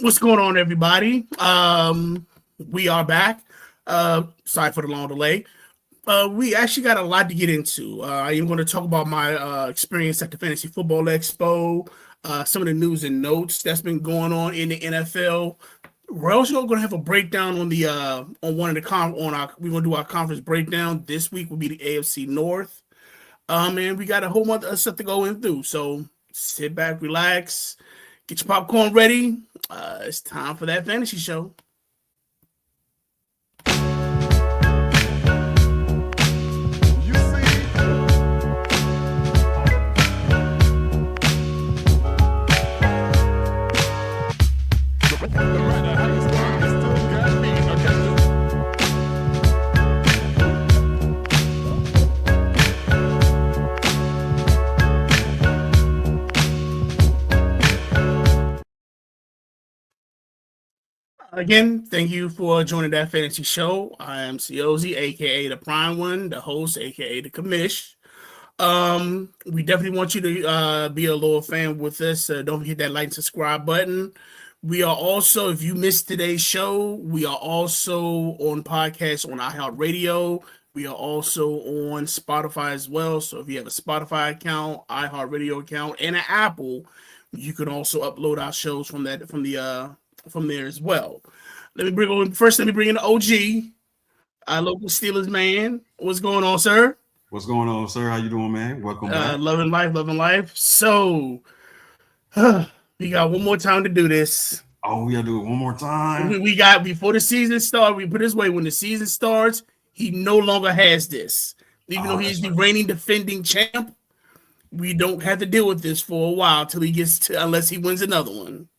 What's going on, everybody? We are back. Sorry for the long delay. We actually got a lot to get into. I am going to talk about my experience at the Fantasy Football Expo, some of the news and notes that's been going on in the NFL. We're also going to have a breakdown on the on one of the we're going to do our conference breakdown. This week will be the AFC North. And we got a whole bunch of stuff to go in through. So sit back, relax, get your popcorn ready. It's time for that fantasy show. Again, thank you for joining that fantasy show. I am Ciozy, aka the Prime One, the host, aka the Commish. We definitely want you to be a loyal fan with us. Don't forget that like and subscribe button. We are also, if you missed today's show, we are also on podcasts on iHeartRadio. We are also on Spotify as well. So if you have a Spotify account, iHeartRadio account, and an Apple, you can also upload our shows from there as well. Let me bring in the OG, our local Steelers man. What's going on, sir? What's going on, sir? How you doing, man? Welcome back. Loving life. So, we got one more time to do this. Oh, we gotta do it one more time. We got before the season starts. We put it this way: when the season starts, he no longer has this. Even though he's the reigning defending champ, we don't have to deal with this for a while till unless he wins another one.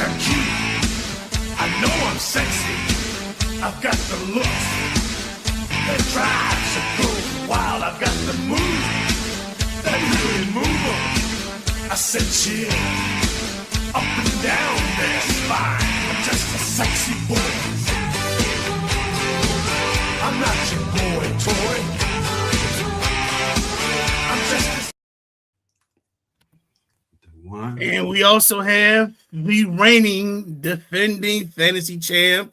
I'm cute. I know I'm sexy. I've got the looks that drives a girl wild. I've got the moves that really move them. I said chill up and down their spine. I'm just a sexy boy. I'm not your boy toy. I'm just a And we also have the reigning defending fantasy champ,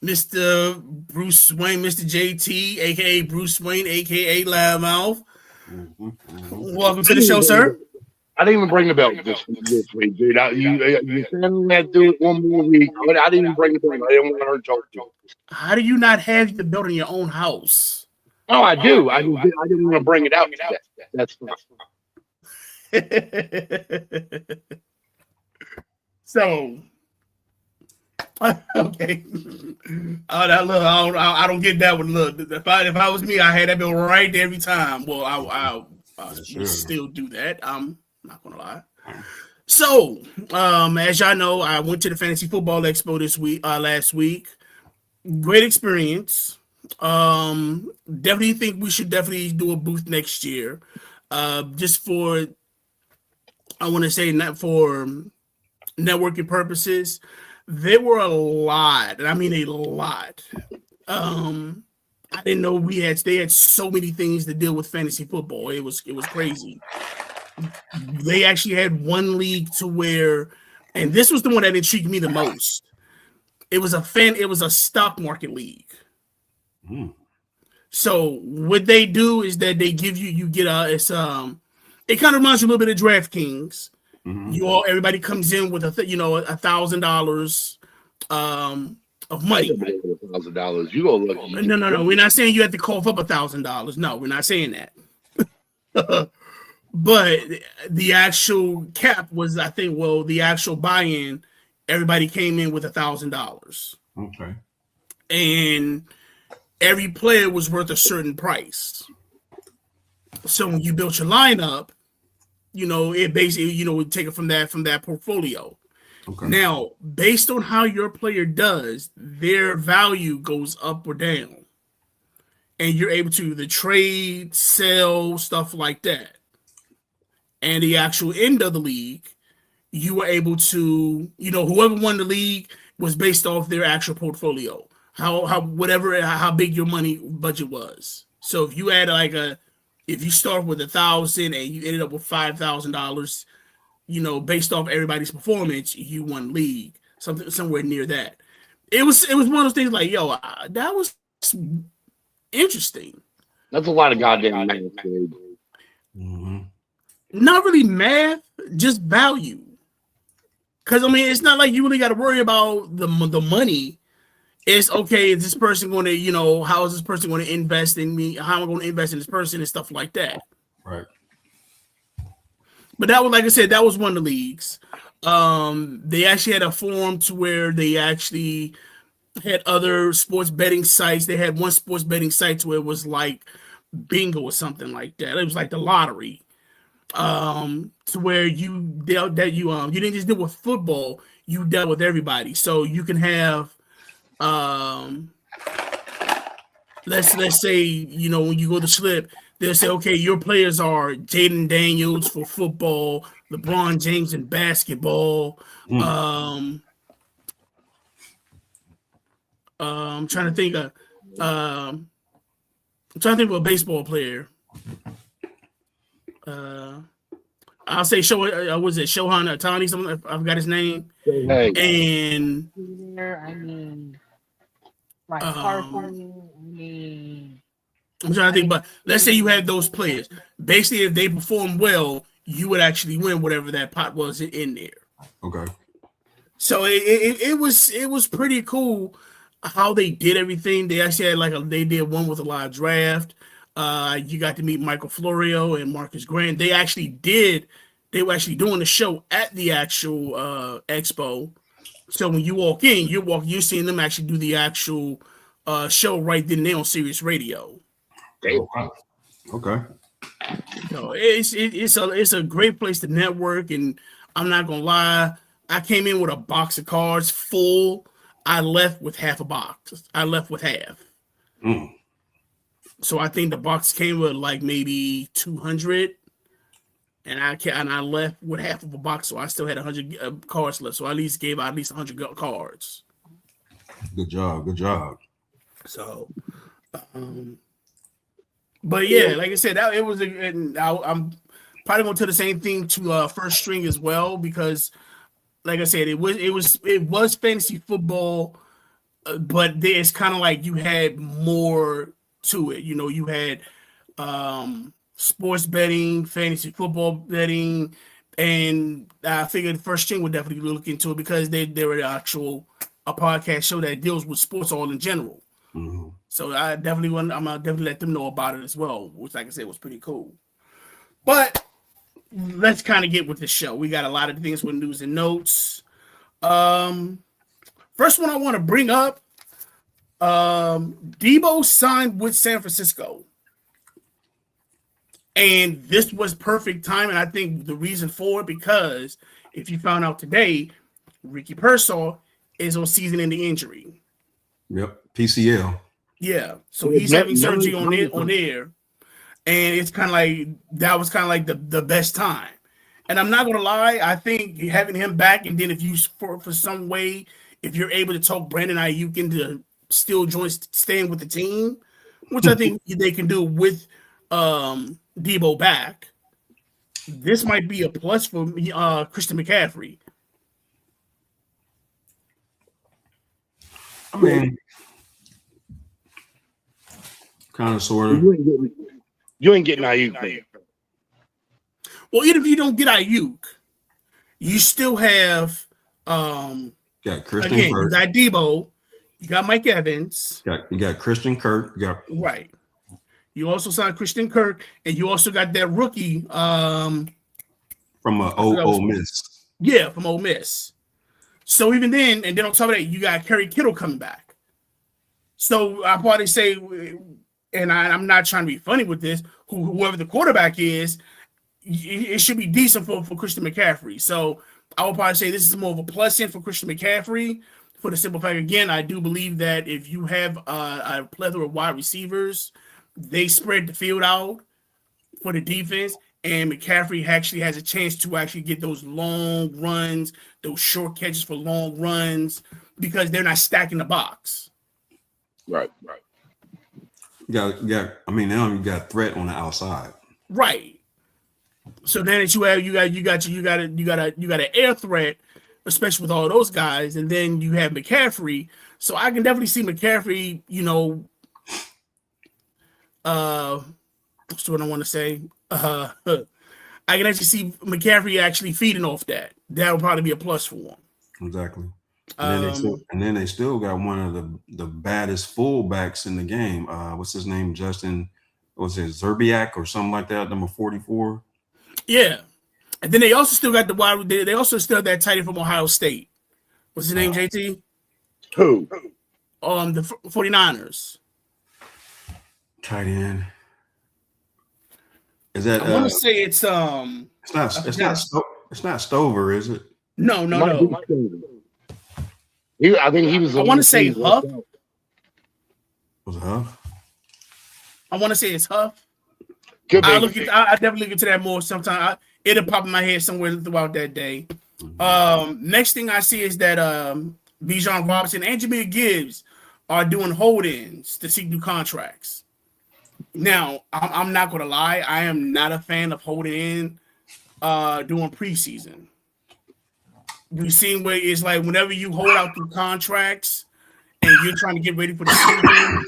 Mr. Bruce Wayne, Mr. JT, aka Bruce Wayne, aka Loudmouth. Welcome to the show, sir. I didn't even bring the belt this week, dude. You send that dude one more week. I didn't even bring the belt. I didn't want to hurt Joe. How do you not have the belt in your own house? Oh, I do. I didn't want to bring it out today. That's fine. So, okay. I don't get that one. Look, if I was me, I had that bill right there every time. Well, I still do that. I'm not gonna lie. So, as y'all know, I went to the Fantasy Football Expo last week. Great experience. Definitely think we should definitely do a booth next year. Just for, I want to say, not for networking purposes. There were a lot, and I mean a lot. I didn't know they had so many things to deal with fantasy football. It was crazy. They actually had one league to where, and this was the one that intrigued me the most. It was a stock market league. So what they do is that they give you get it kind of reminds you a little bit of DraftKings. Everybody comes in with $1,000 of money. $1,000. You go look. No. We're not saying you have to cough up $1,000. No, we're not saying that. But the actual cap was, I think, the actual buy-in, everybody came in with $1,000. Okay. And every player was worth a certain price. So when you built your lineup, it basically, would take it from that portfolio. Okay. Now, based on how your player does, their value goes up or down. And you're able to either trade, sell, stuff like that. And the actual end of the league, you were able to, whoever won the league was based off their actual portfolio. How big your money budget was. So if you had if you start with $1,000 and you ended up with $5,000, based off everybody's performance, you won league, somewhere near that. It was one of those things like, that was interesting. That's a lot of goddamn math. Mm-hmm. Not really math, just value. Because it's not like you really got to worry about the money. It's okay. Is this person going to, how is this person going to invest in me? How am I going to invest in this person and stuff like that? Right. But that was, like I said, that was one of the leagues. They actually had a forum to where they actually had other sports betting sites. They had one sports betting site where it was like bingo or something like that. It was like the lottery. To where you dealt that you didn't just deal with football, you dealt with everybody. So you can have let's say, when you go to slip, they'll say, okay, your players are Jaden Daniels for football, LeBron James in basketball. I'm trying to think of a baseball player. I'll say was it Shohan Ohtani? Something, I forgot his name. Hey. And I'm trying to think, but let's say you had those players. Basically, if they perform well, you would actually win whatever that pot was in there. Okay. So it was pretty cool how they did everything. They actually had they did one with a live draft. You got to meet Michael Florio and Marcus Grant. They were actually doing the show at the actual expo. So when you walk in, you're seeing them actually do the actual show right then and there on Sirius Radio. Okay. It's a great place to network, and I'm not gonna lie, I came in with a box of cards full. I left with half a box. I left with half. So I think the box came with like maybe 200, and I left with half of a box. So I still had 100 cards left. So I gave out at least 100 cards. Good job. So, but yeah, like I said, it was. I'm probably going to do the same thing to first string as well, because, like I said, it was fantasy football, but it's kind of like you had more to it. You had sports betting, fantasy football betting, and I figured first string would definitely look into it because they're an actual podcast show that deals with sports all in general. Mm-hmm. So I'm gonna definitely let them know about it as well, which, like I said, was pretty cool. But let's kind of get with the show. We got a lot of things with news and notes. First one I want to bring up, Debo signed with San Francisco. And this was perfect time, and I think the reason for it, because if you found out today, Ricky Pearsall is on season-ending injury. Yep, PCL. Yeah, so he's having surgery on there, and it's kind of like that was kind of like the best time. And I'm not gonna lie, I think having him back, and then if you for some way, if you're able to talk Brandon Ayuk into still staying with the team, which I think they can do with Debo back, this might be a plus for Christian McCaffrey. I mean, kind of, sort of. You ain't getting Ayuk, man. Well, even if you don't get Ayuk, you still have got Christian again, Kirk. you got Debo, you got Mike Evans. You got Christian Kirk. Right. You also signed Christian Kirk, and you also got that rookie from Ole Miss. Yeah, from Ole Miss. So even then, and then on top of that, you got Kerry Kittle coming back. So I probably say, and I'm not trying to be funny with this, whoever the quarterback is, it should be decent for Christian McCaffrey. So I would probably say this is more of a plus in for Christian McCaffrey, for the simple fact, again, I do believe that if you have a plethora of wide receivers, they spread the field out for the defense, and McCaffrey actually has a chance to actually get those long runs, those short catches for long runs, because they're not stacking the box. Right. You got. I mean, now you got threat on the outside. Right. So then that you got an air threat, especially with all those guys, and then you have McCaffrey. So I can definitely see McCaffrey, what's what I want to say? I can actually see McCaffrey actually feeding off that. That would probably be a plus for him. Exactly. And then they still got one of the baddest fullbacks in the game. What's his name? Justin, was it Zerbiak or something like that? Number 44. Yeah. And then they also still got they also still have that tight end from Ohio State. What's his name, JT? Who? The 49ers. Tight end. Is that? I want to say it's It's not Stover, is it? No. I think he was. I want to say Huff. Was it Huff? I want to say it's Huff. I definitely look into that more sometime. It'll pop in my head somewhere throughout that day. Next thing I see is that Bijan Robinson and Jameer Gibbs are doing hold-ins to seek new contracts. Now, I'm not going to lie. I am not a fan of holding in during preseason. We've seen where it's like whenever you hold out through contracts and you're trying to get ready for the season,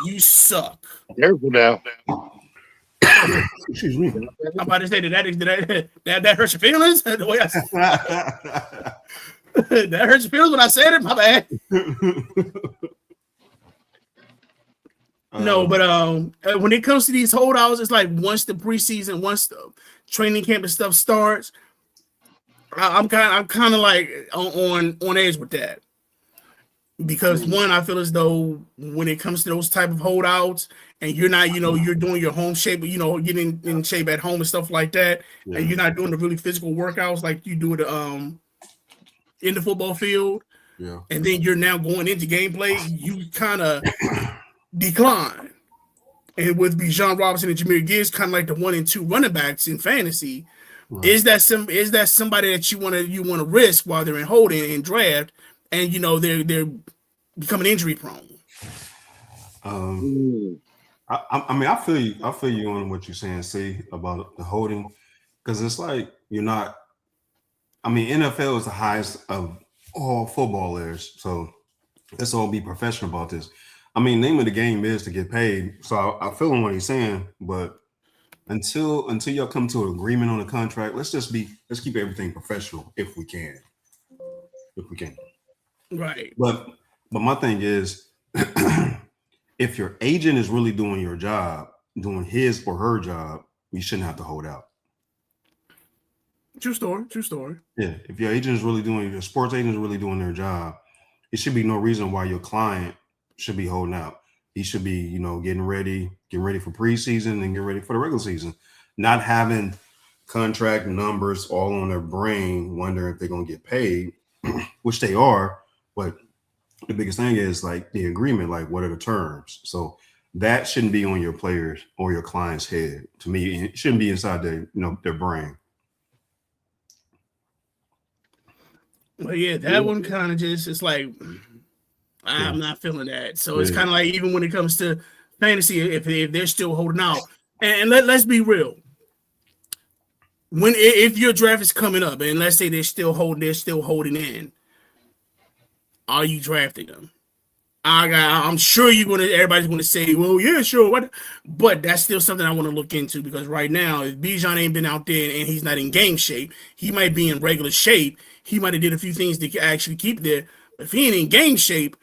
you suck. Careful now. Excuse me. I'm about to say that hurts your feelings. The way that hurts your feelings when I said it. My bad. No, but when it comes to these holdouts, it's like once the training camp and stuff starts, I'm kind of like on edge with that. Because one, I feel as though when it comes to those type of holdouts and you're not, you're doing your home shape, getting in shape at home and stuff like that, and you're not doing the really physical workouts like you do in the football field, and then you're now going into gameplay, you kind of decline. And with Bijan Robinson and Jameer Gibbs, kind of like the 1 and 2 running backs in fantasy, is that somebody that you want to risk while they're in holding and draft? And they're becoming injury prone. I mean, I feel you on what you're saying, see, about the holding, because it's like you're not. I mean, NFL is the highest of all football players, so let's all be professional about this. I mean, name of the game is to get paid, so I feel what he's saying, but until y'all come to an agreement on a contract, let's keep everything professional if we can. Right. But my thing is, if your agent is really doing your job, doing his or her job, you shouldn't have to hold out. True story. Yeah. If your sports agent is really doing their job, it should be no reason why your client should be holding out. He should be, getting ready for preseason and get ready for the regular season, not having contract numbers all on their brain, wondering if they're going to get paid, which they are. But the biggest thing is like the agreement, like what are the terms? So that shouldn't be on your players or your client's head. To me, it shouldn't be inside their brain. Well, yeah, that one kind of just, it's like, I'm not feeling that. So it's kind of like, even when it comes to fantasy, if they're still holding out, and let's be real. If your draft is coming up and let's say they're still holding in, are you drafting them? I'm sure everybody's gonna say, well, yeah, sure. What? But that's still something I want to look into, because right now, if Bijan ain't been out there and he's not in game shape, he might be in regular shape. He might have did a few things to actually keep there. But if he ain't in game shape,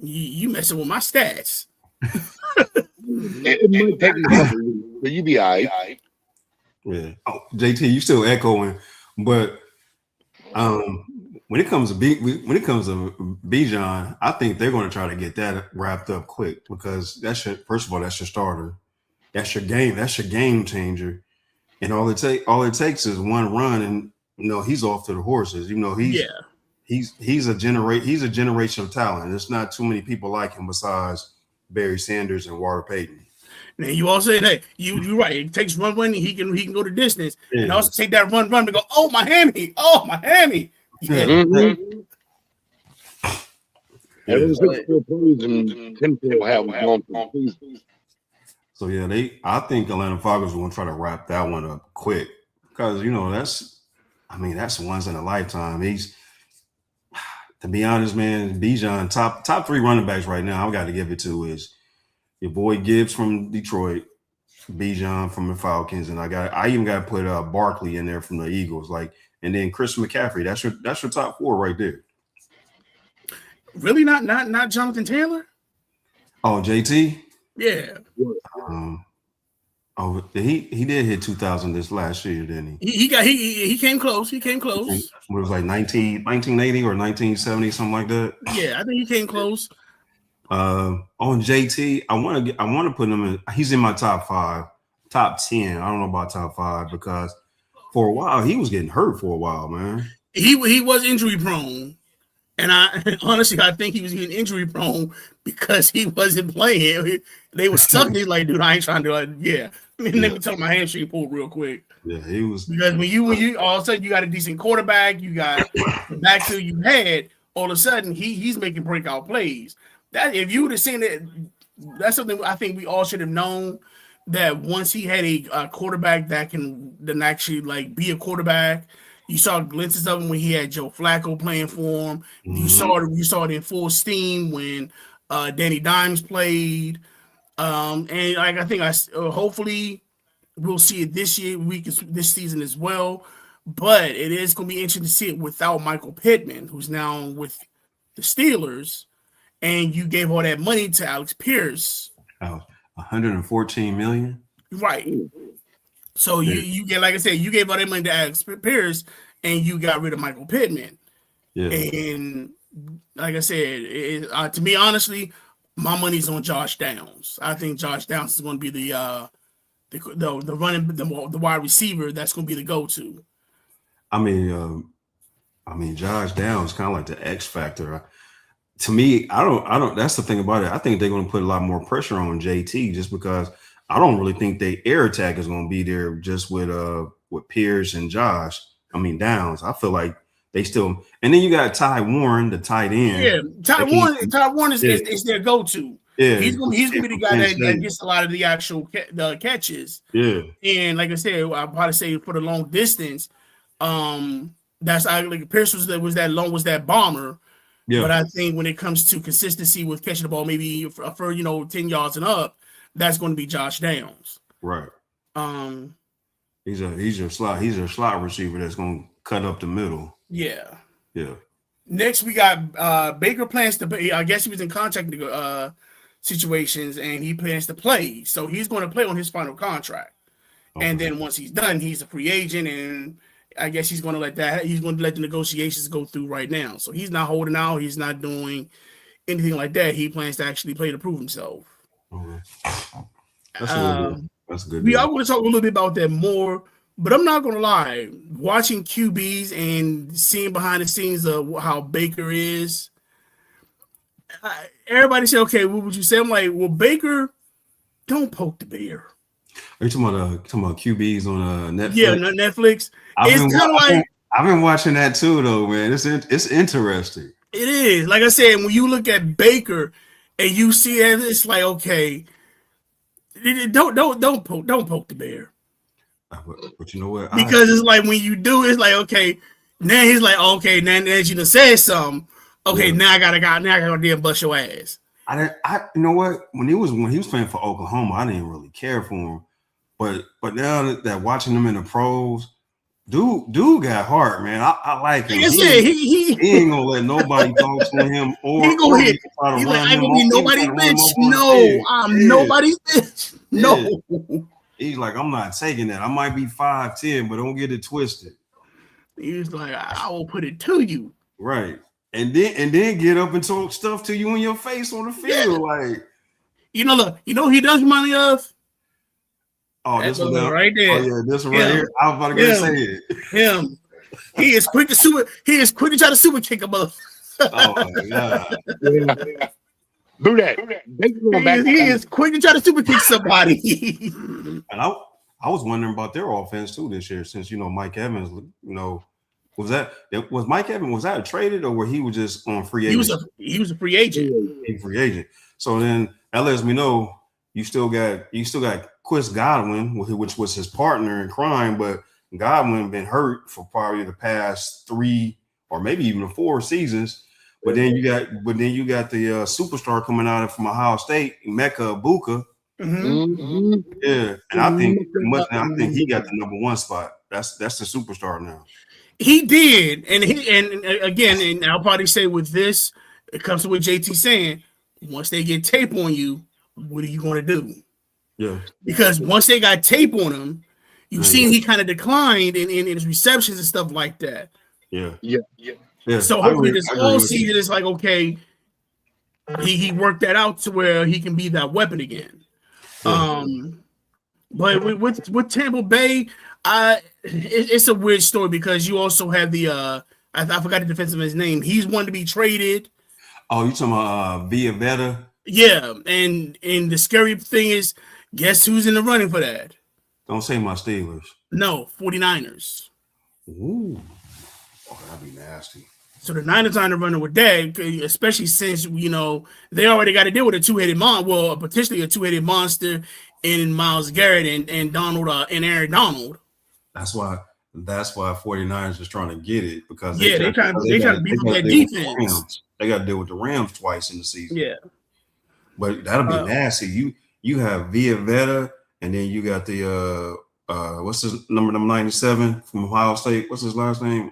you messing with my stats. It might take a couple weeks, but you be all right. Yeah. Oh, JT, you still echoing, but when it comes to Bijan, I think they're going to try to get that wrapped up quick, because first of all, that's your starter, that's your game changer, and all it takes is one run, and he's off to the horses. He's a generational talent. There's not too many people like him besides Barry Sanders and Walter Payton. Now you all say that you're right. It takes one run, he can go the distance, and also take that run to go. Oh, my hammy! Yeah. Mm-hmm. And So yeah, I think Atlanta Falcons are going to try to wrap that one up quick because that's once in a lifetime. He's, to be honest, man, Bijan top 3 running backs right now. I got to give it to is your boy Gibbs from Detroit, Bijan from the Falcons, and I even got to put Barkley in there from the Eagles, and then Chris McCaffrey. That's your top 4 right there. Really, not Jonathan Taylor? Oh, JT. Yeah. He did hit 2,000 this last year, didn't he? He came close. He came close. It was like 1980 or 1970, something like that. Yeah, I think he came close. On JT, I want to put him in. He's in my top 5, top 10. I don't know about top 5 because for a while he was getting hurt for a while, man. He was injury prone. And I honestly, I think he was getting injury prone because he wasn't playing. They were sucking. He's like, dude, I ain't trying to. Let me tell my hamstring pulled real quick. Yeah, he was. Because when you all of a sudden you got a decent quarterback, you got the backfield you had. All of a sudden he's making breakout plays. That if you would have seen it, that's something I think we all should have known. That once he had a quarterback that can then actually like be a quarterback. You saw glimpses of him when he had Joe Flacco playing for him. Mm-hmm. You saw it in full steam when Danny Dimes played. And like I think hopefully we'll see it this season as well. But it is going to be interesting to see it without Michael Pittman, who's now with the Steelers, and you gave all that money to Alex Pierce. $114 million. Right. So you get, like I said, you gave all that money to Alex Pierce, and you got rid of Michael Pittman. Yeah. And like I said, to me, honestly, my money's on Josh Downs. I think Josh Downs is going to be the wide receiver that's going to be the go-to. I mean, Josh Downs kind of like the X factor. To me, I don't. That's the thing about it. I think they're going to put a lot more pressure on JT just because. I don't really think the air attack is going to be there just with Pierce and Downs. I feel like they still, and then you got Ty Warren, the tight end. Yeah, Ty Warren is their go-to. Yeah, he's gonna be the guy that gets a lot of the actual catches. Yeah, and like I said, I'll probably say for the long distance, that's like Pierce was that bomber. Yeah, but I think when it comes to consistency with catching the ball, maybe for 10 yards and up. That's going to be Josh Downs. Right. He's your slot receiver that's going to cut up the middle. Yeah. Yeah. Next, we got Baker plans to. I guess he was in contract situations, and he plans to play. So he's going to play on his final contract, and then once he's done, he's a free agent, and I guess he's going to let the negotiations go through right now. So he's not holding out. He's not doing anything like that. He plans to actually play to prove himself. Okay. That's good. We are going to talk a little bit about that more, but I'm not going to lie. Watching QBs and seeing behind the scenes of how Baker is, everybody say, "Okay, what would you say?" I'm like, "Well, Baker, don't poke the bear." Are you talking about QBs on Netflix? Yeah, Netflix. I've been watching that too, though, man. It's interesting. It is. Like I said, when you look at Baker. And you see it, it's like, okay, don't poke the bear. But you know what? Because it's like when you do, it's like, okay, now he's like, okay, now that you done said something, okay, now I gotta go there and bust your ass. I you know what? When he was playing for Oklahoma, I didn't really care for him. But now that watching him in the pros, dude got heart, man. I like him. He ain't gonna let nobody talk to him or he gonna hit. He's like, I ain't gonna be nobody's bitch. No, I'm nobody's bitch. No. He's like, I'm not taking that. I might be 5'10", but don't get it twisted. He's like, I will put it to you. Right. And then get up and talk stuff to you in your face on the field. Yeah. Like, you know he does remind me of? Oh, this one right there. Oh yeah, this one right here. I was about to say it. Him. He is quick to try to super kick him up. Oh my god. Do that. He is quick to try to super kick somebody. And I was wondering about their offense too this year, since Mike Evans, was Mike Evans, was that traded or were he was just on free agent? He was a free agent. Free agent. So then that lets me know you still got Chris Godwin, which was his partner in crime, but Godwin been hurt for probably the past 3 or maybe even 4 seasons. But then you got the superstar coming out from Ohio State, Mecca Ibuka. Yeah, and I think he got the number 1 spot. That's the superstar now. He did, and again, and I'll probably say with this, it comes to what JT saying. Once they get tape on you, what are you going to do? Yeah, because once they got tape on him, you've seen he kind of declined in his receptions and stuff like that. Yeah. So hopefully this whole season is like, okay, he worked that out to where he can be that weapon again. Yeah. But with Tampa Bay, it's a weird story because you also have the I forgot the defensive man's name. He's one to be traded. Oh, you talking about Villa? Yeah, and the scary thing is, guess who's in the running for that? Don't say my Steelers. No, 49ers. Ooh. Oh, that'd be nasty. So the Niners are in the running with that, especially since, they already got to deal with a two-headed monster, well, potentially a two-headed monster in Myles Garrett and Donald and Aaron Donald. That's why 49ers is trying to get it because they trying to beat their defense. They got to deal with the Rams twice in the season. Yeah. But that'll be nasty. You have Villa, and then you got the what's his number 97 from Ohio State? What's his last name?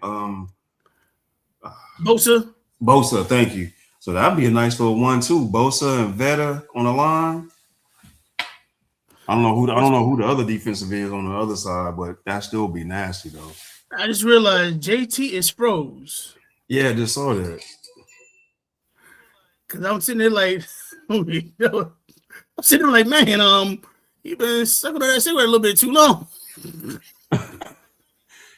Bosa, thank you. So that'd be a nice little 1-2. Bosa and Vetta on the line. I don't know who the other defensive is on the other side, but that still be nasty though. I just realized JT is froze. Yeah, I just saw that. Cause I'm sitting there like, man, you've been sucking on that cigarette a little bit too long.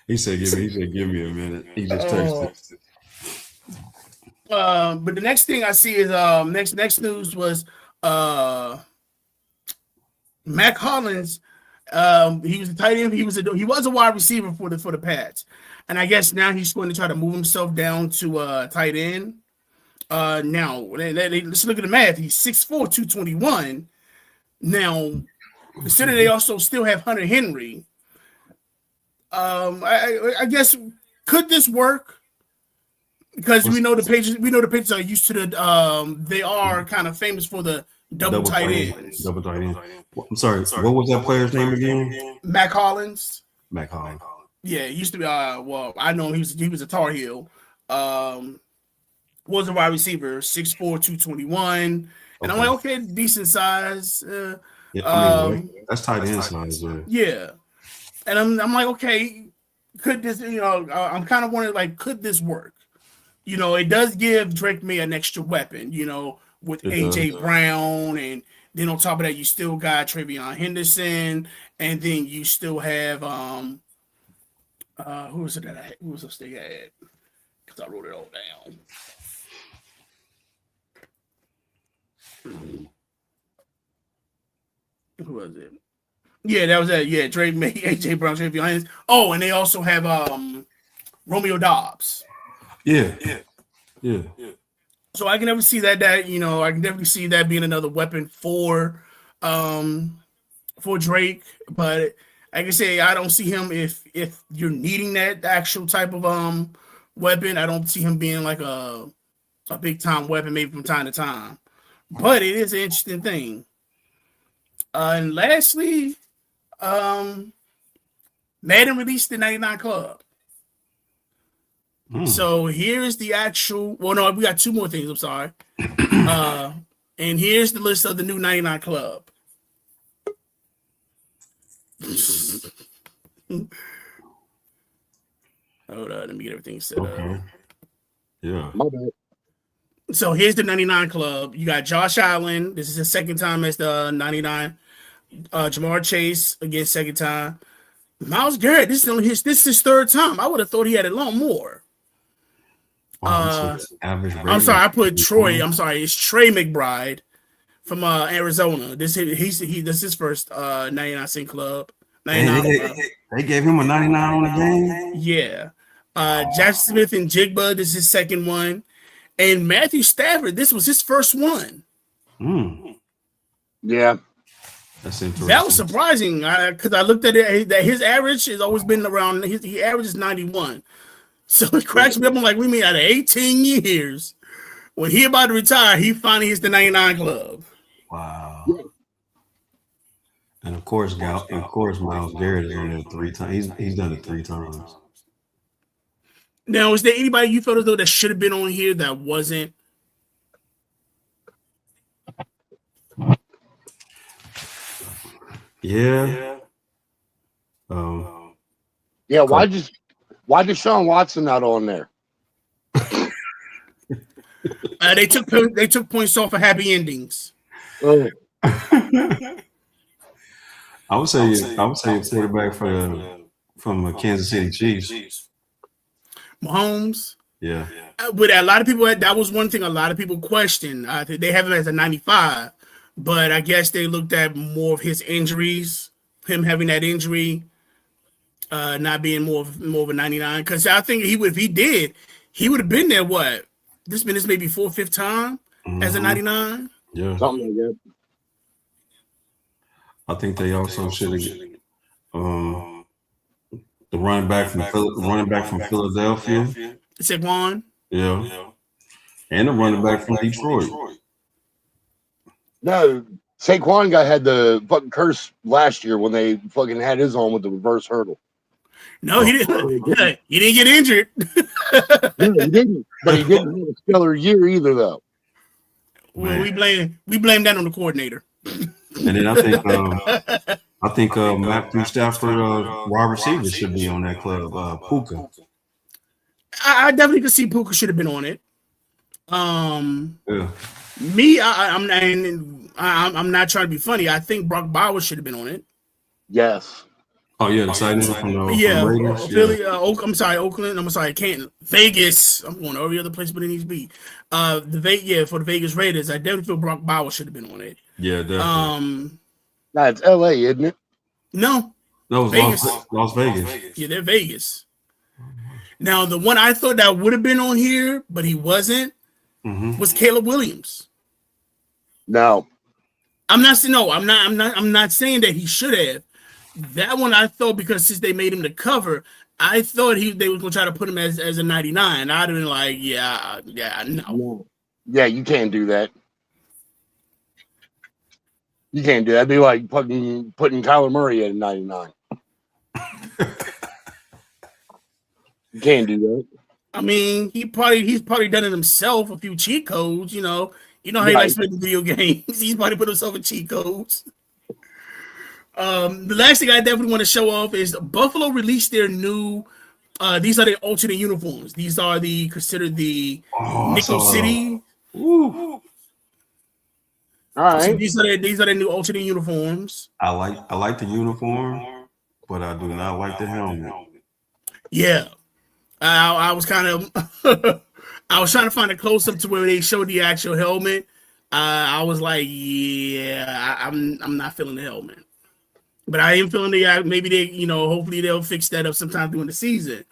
He said, give me a minute. He just texted. But the next thing I see is next news was Mac Hollins. He was a tight end. He was a wide receiver for the Pats, and I guess now he's going to try to move himself down to tight end. Now let's look at the math. He's 6'4", 221. Now, consider they also still have Hunter Henry. I guess could this work? Because we know the Patriots are used to the they are kind of famous for the double tight ends. Double tight end. I'm sorry. What was that player's name again? Mac Hollins. Mac Hollins. Yeah, he used to be. Well, I know he was a Tar Heel. Was a wide receiver, 6'4", 221, and I'm like, okay, decent size. That's tight end size. Yeah, and I'm like, okay, could this? I'm kind of wondering, like, could this work? It does give Drake May an extra weapon. With AJ Brown, and then on top of that, you still got Travion Henderson, and then you still have who was else they had? Because I wrote it all down. Who was it? Yeah, that was it. Yeah, Drake May, AJ Brown, Travion Henderson. Oh, and they also have Romeo Doubs. Yeah. So I can never see that I can definitely see that being another weapon for Drake. But like I say, I don't see him if you're needing that actual type of weapon. I don't see him being like a big time weapon, maybe from time to time. But it is an interesting thing. And lastly, Madden released the 99 Club. So here's the actual. Well, no, we got 2 more things. I'm sorry. And here's the list of the new 99 Club. Hold on, let me get everything set up. Yeah. My bad. So here's the 99 Club. You got Josh Allen. This is his second time as the 99. Jamar Chase again, second time. Myles Garrett. This is his third time. I would have thought he had a lot more. I'm sorry, I put Troy. I'm sorry, it's Trey McBride from Arizona. This is his first 99 cent club. 99 they gave him a 99 on the game. Yeah. Jackson Smith and Jigba. This is his second one. And Matthew Stafford. This was his first one. Yeah. That's interesting. That was surprising because I looked at it that his average has always been around. He averages 91, so it cracks me up. I'm like, we mean out of 18 years, when he about to retire, he finally hits the 99 club. Wow. And of course, Miles Garrett is on there 3 times. He's done it 3 times. Now, is there anybody you felt as though that should have been on here that wasn't? Yeah. Yeah, why Deshaun Watson not on there? They took points off of happy endings. Oh. I would say a quarterback from the Kansas City Chiefs. Mahomes. Yeah. With a lot of people, that was one thing a lot of people questioned. They have him as a 95, but I guess they looked at more of his injuries, him having that injury, not being more of a 99. Because I think he would have been there. What? This maybe 4th or 5th time as a 99. Yeah. Something like that. I think they also should have the running back from Philadelphia. Saquon. Yeah. And the running back from Detroit. No, Saquon guy had the fucking curse last year when they fucking had his on with the reverse hurdle. No, he didn't. He didn't get injured. No, he didn't. But he didn't have a stellar year either, though. Well, we blame that on the coordinator. And then I think Matthew Stafford, wide receiver, should be on that club. Puka. I definitely could see Puka should have been on it. Yeah. Me, I'm not trying to be funny. I think Brock Bowers should have been on it. Yes. Oh yeah, the side from the Raiders. Philly. Oakland. I'm sorry, Canton, Vegas. I'm going to every other place but it needs to be. For the Vegas Raiders, I definitely feel Brock Bowers should have been on it. Yeah, definitely. Nah, it's LA, isn't it? No, it's Vegas. Las Vegas. Yeah, they're Vegas. Now, the one I thought that would have been on here, but he wasn't, was Caleb Williams. No, I'm not saying that he should have. That one I thought, because since they made him the cover, I thought they was gonna try to put him as a 99. I'd have been like, no. Yeah, you can't do that. You can't do that. It'd be like putting Kyler Murray at a 99. You can't do that. I mean, he's probably done it himself, a few cheat codes, you know how he likes playing video games. He's probably put himself in cheat codes. The last thing I definitely want to show off is Buffalo released their new. These are their alternate uniforms. These are considered the Nickel City. Ooh. All right. So these are their new alternate uniforms. I like the uniform, but I do not like the helmet. Yeah, I was kind of I was trying to find a close up to where they showed the actual helmet. I was like, yeah, I'm not feeling the helmet. But I am feeling maybe they, hopefully they'll fix that up sometime during the season.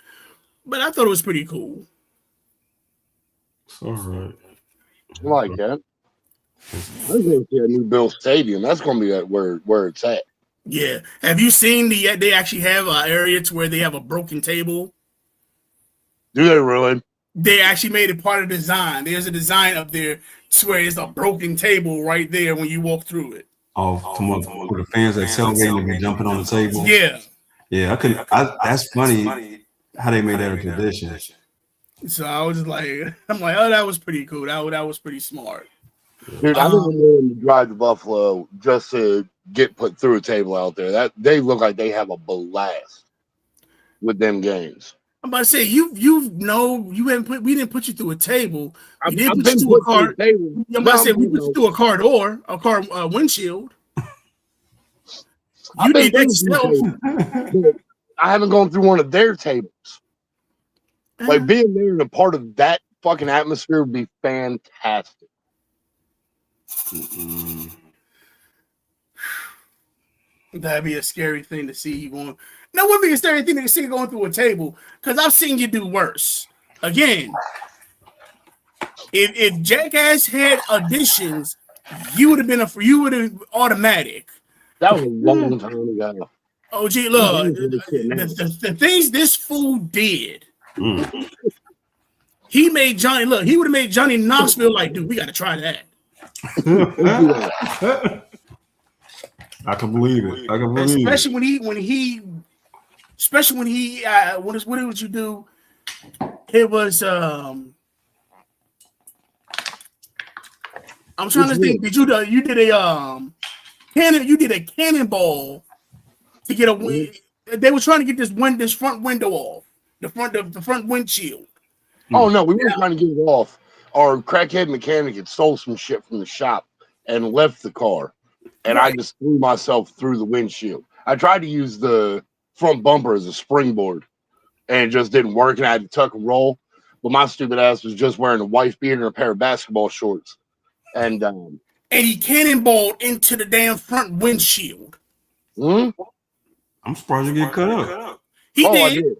But I thought it was pretty cool. It's all right. I like that. I'm going to see a new Bill Stadium. That's going to be where it's at. Yeah. Have you seen they actually have an area to where they have a broken table? Do they really? They actually made it part of the design. There's a design up there to where it's a broken table right there when you walk through it. Oh, for the fans that tailgating and be jumping on the table. Yeah. Yeah, that's funny how they made that a tradition. So I was just like, oh, that was pretty cool. That was pretty smart. Dude, I've been willing to drive to Buffalo just to get put through a table out there. That they look like they have a blast with them games. I'm about to say we didn't put you through a table. We didn't put you through a car. I'm about to say we put you through a car door, a car windshield. You did that yourself. I haven't gone through one of their tables. Like being there and a part of that fucking atmosphere would be fantastic. That'd be a scary thing to see you going. That would be a scary thing to see you going through a table, because I've seen you do worse. Again, if Jackass had auditions, you would have automatic. That was a long time ago. OG, look, the things this fool did. He made Johnny look. He would have made Johnny Knoxville like, dude, we got to try that. I can believe it. I can believe especially it. when he what did you do? It was I'm trying to think. Did you did a cannonball to get a win? They were trying to get this front window off, the front windshield. Oh no, we were trying to get it off. Our crackhead mechanic had stole some shit from the shop and left the car, and I just threw myself through the windshield. I tried to use the front bumper as a springboard, and it just didn't work, and I had to tuck and roll. But my stupid ass was just wearing a wife beater and a pair of basketball shorts, and he cannonballed into the damn front windshield. I'm surprised you get cut up. He did.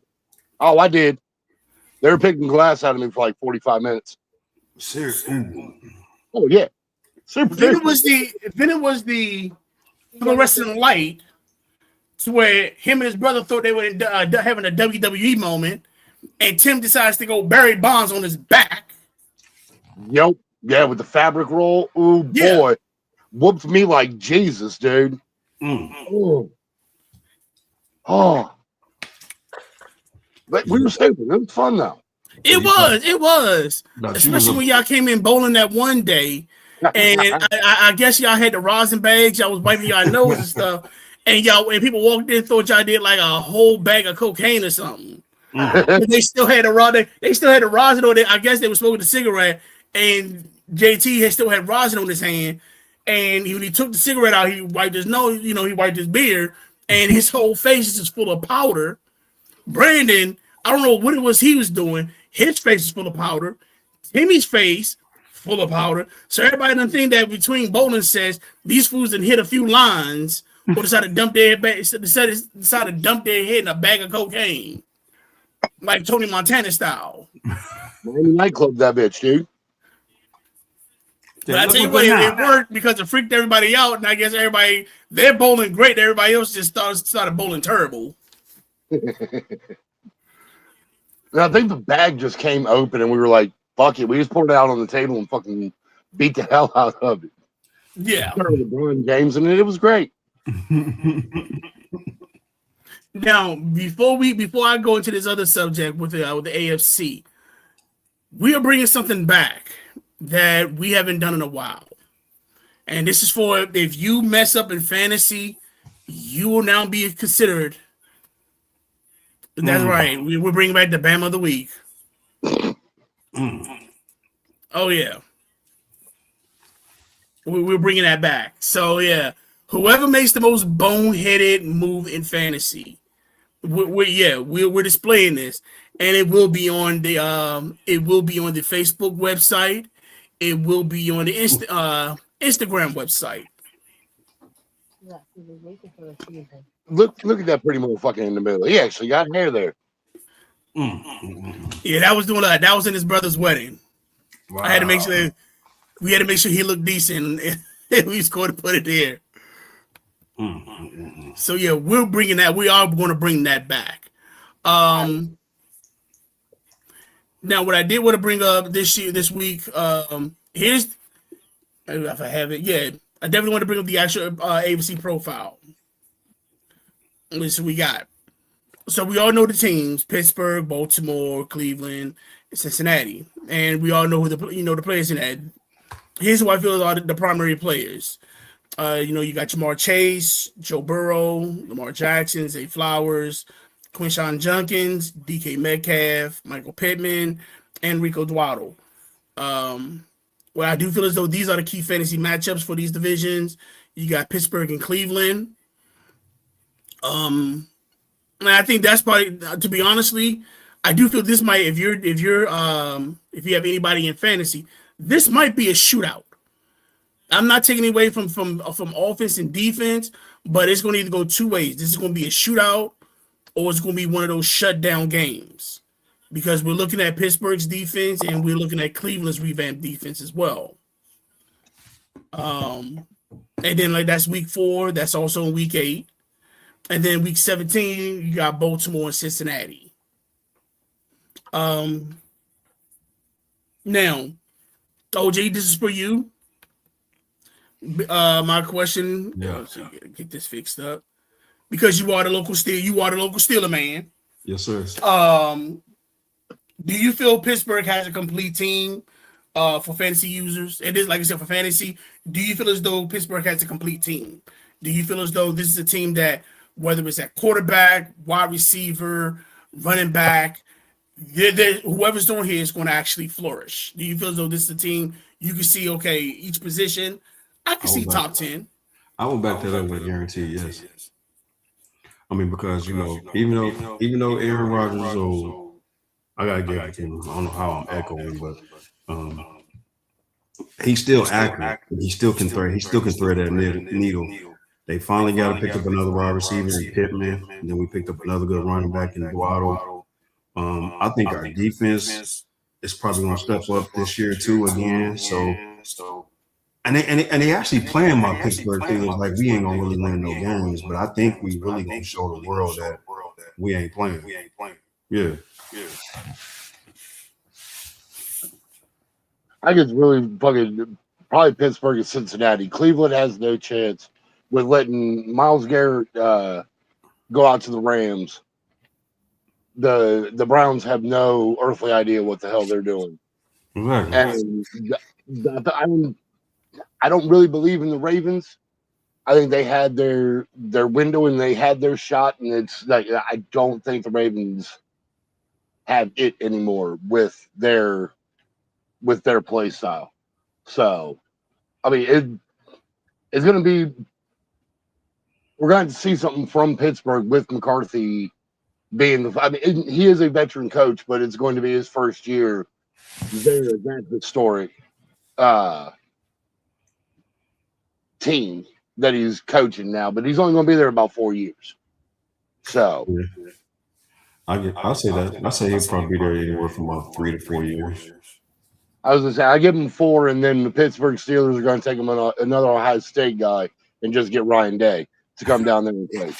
I did. They were picking glass out of me for like 45 minutes. Seriously. Oh yeah. Super. Then it was the fluorescent light to where him and his brother thought they were having a WWE moment, and Tim decides to go Barry Bonds on his back. Yep. Yeah, with the fabric roll. Ooh, boy. Whooped me like Jesus, dude. Oh. But we were stupid. It was fun though. It was. Especially when y'all came in bowling that one day. And I guess y'all had the rosin bags. Y'all was wiping y'all nose and stuff. And people walked in, thought y'all did like a whole bag of cocaine or something. But they still had the rosin. They still had the rosin on it. I guess they were smoking a cigarette. And JT still had rosin on his hand. And when he took the cigarette out, he wiped his nose. He wiped his beard, and his whole face is just full of powder. Brandon, I don't know what it was he was doing. His face is full of powder. Timmy's face full of powder. So everybody done think that between bowling sets, these fools done hit a few lines or decided to dump their head in a bag of cocaine, like Tony Montana style. Miami nightclub, that bitch, dude. But I tell you what, it worked because it freaked everybody out, and I guess they're bowling great. Everybody else just started bowling terrible. And I think the bag just came open, and we were like, "Fuck it!" We just poured it out on the table and fucking beat the hell out of it. Yeah, LeBron James, and it was great. Now, before I go into this other subject with the AFC, we are bringing something back that we haven't done in a while, and this is for if you mess up in fantasy, you will now be considered. That's right. We're bringing back the Bam of the Week. Oh, yeah. We're bringing that back. So, yeah. Whoever makes the most boneheaded move in fantasy, we're displaying this. And it will be on the Facebook website. It will be on the Instagram website. Look at that pretty motherfucker in the middle. He actually got hair there. Yeah, that was in his brother's wedding. Wow. We had to make sure he looked decent, and we was going to put it there. So yeah, we're bringing that. We are going to bring that back. Now, what I did want to bring up this week, here's if I have it. Yeah, I definitely want to bring up the actual AFC profile. Which we got. So we all know the teams: Pittsburgh, Baltimore, Cleveland, Cincinnati, and we all know who the players in that. Here's who I feel are the primary players. You got Jamar Chase, Joe Burrow, Lamar Jackson, Zay Flowers, Quinshawn Junkins, DK Metcalf, Michael Pittman, and Rico Dwaddle. I do feel as though these are the key fantasy matchups for these divisions. You got Pittsburgh and Cleveland. And I think that's probably, to be honestly, I do feel this might, if you have anybody in fantasy, this might be a shootout. I'm not taking away from offense and defense, but it's going to either go two ways. This is going to be a shootout, or it's going to be one of those shutdown games, because we're looking at Pittsburgh's defense and we're looking at Cleveland's revamped defense as well. And then that's week 4. That's also in week 8. And then week 17, you got Baltimore and Cincinnati. Now, OJ, this is for you. My question, get this fixed up, because you are the local Steeler man. Yes, sir. Do you feel Pittsburgh has a complete team for fantasy users? And this, like I said, for fantasy, do you feel as though Pittsburgh has a complete team? Do you feel as though this is a team that, whether it's at quarterback, wide receiver, running back, whoever's doing here is going to actually flourish? Do you feel as though this is a team you can see, okay, each position, I can see top 10? I will back that up with a guarantee, yes. I mean, because, even though Aaron Rodgers is old, I got to give it to him. I don't know how I'm echoing, but he's still accurate. He still can thread that needle. They finally got to pick up another wide receiver in Pittman, and then we picked up another good running back in Guado. I think our defense is probably going to step up this year too again. So, and they actually playing my Pittsburgh Steelers like we ain't gonna really win no games, but I think we really gonna show the world that we ain't playing. Yeah. I think it's really fucking probably Pittsburgh and Cincinnati. Cleveland has no chance with letting Myles Garrett go out to the Rams. The Browns have no earthly idea what the hell they're doing. Exactly. And I don't really believe in the Ravens. I think they had their window and they had their shot, and it's like I don't think the Ravens have it anymore with their play style. So, I mean, it's going to be, we're going to see something from Pittsburgh with McCarthy being he is a veteran coach, but it's going to be his first year there. That's historic team that he's coaching now, but he's only going to be there about 4 years. So, I'll say that. I say he'll probably be there anywhere from about 3 to 4 years. I was going to say, I give him 4, and then the Pittsburgh Steelers are going to take him another Ohio State guy and just get Ryan Day to come down there and play.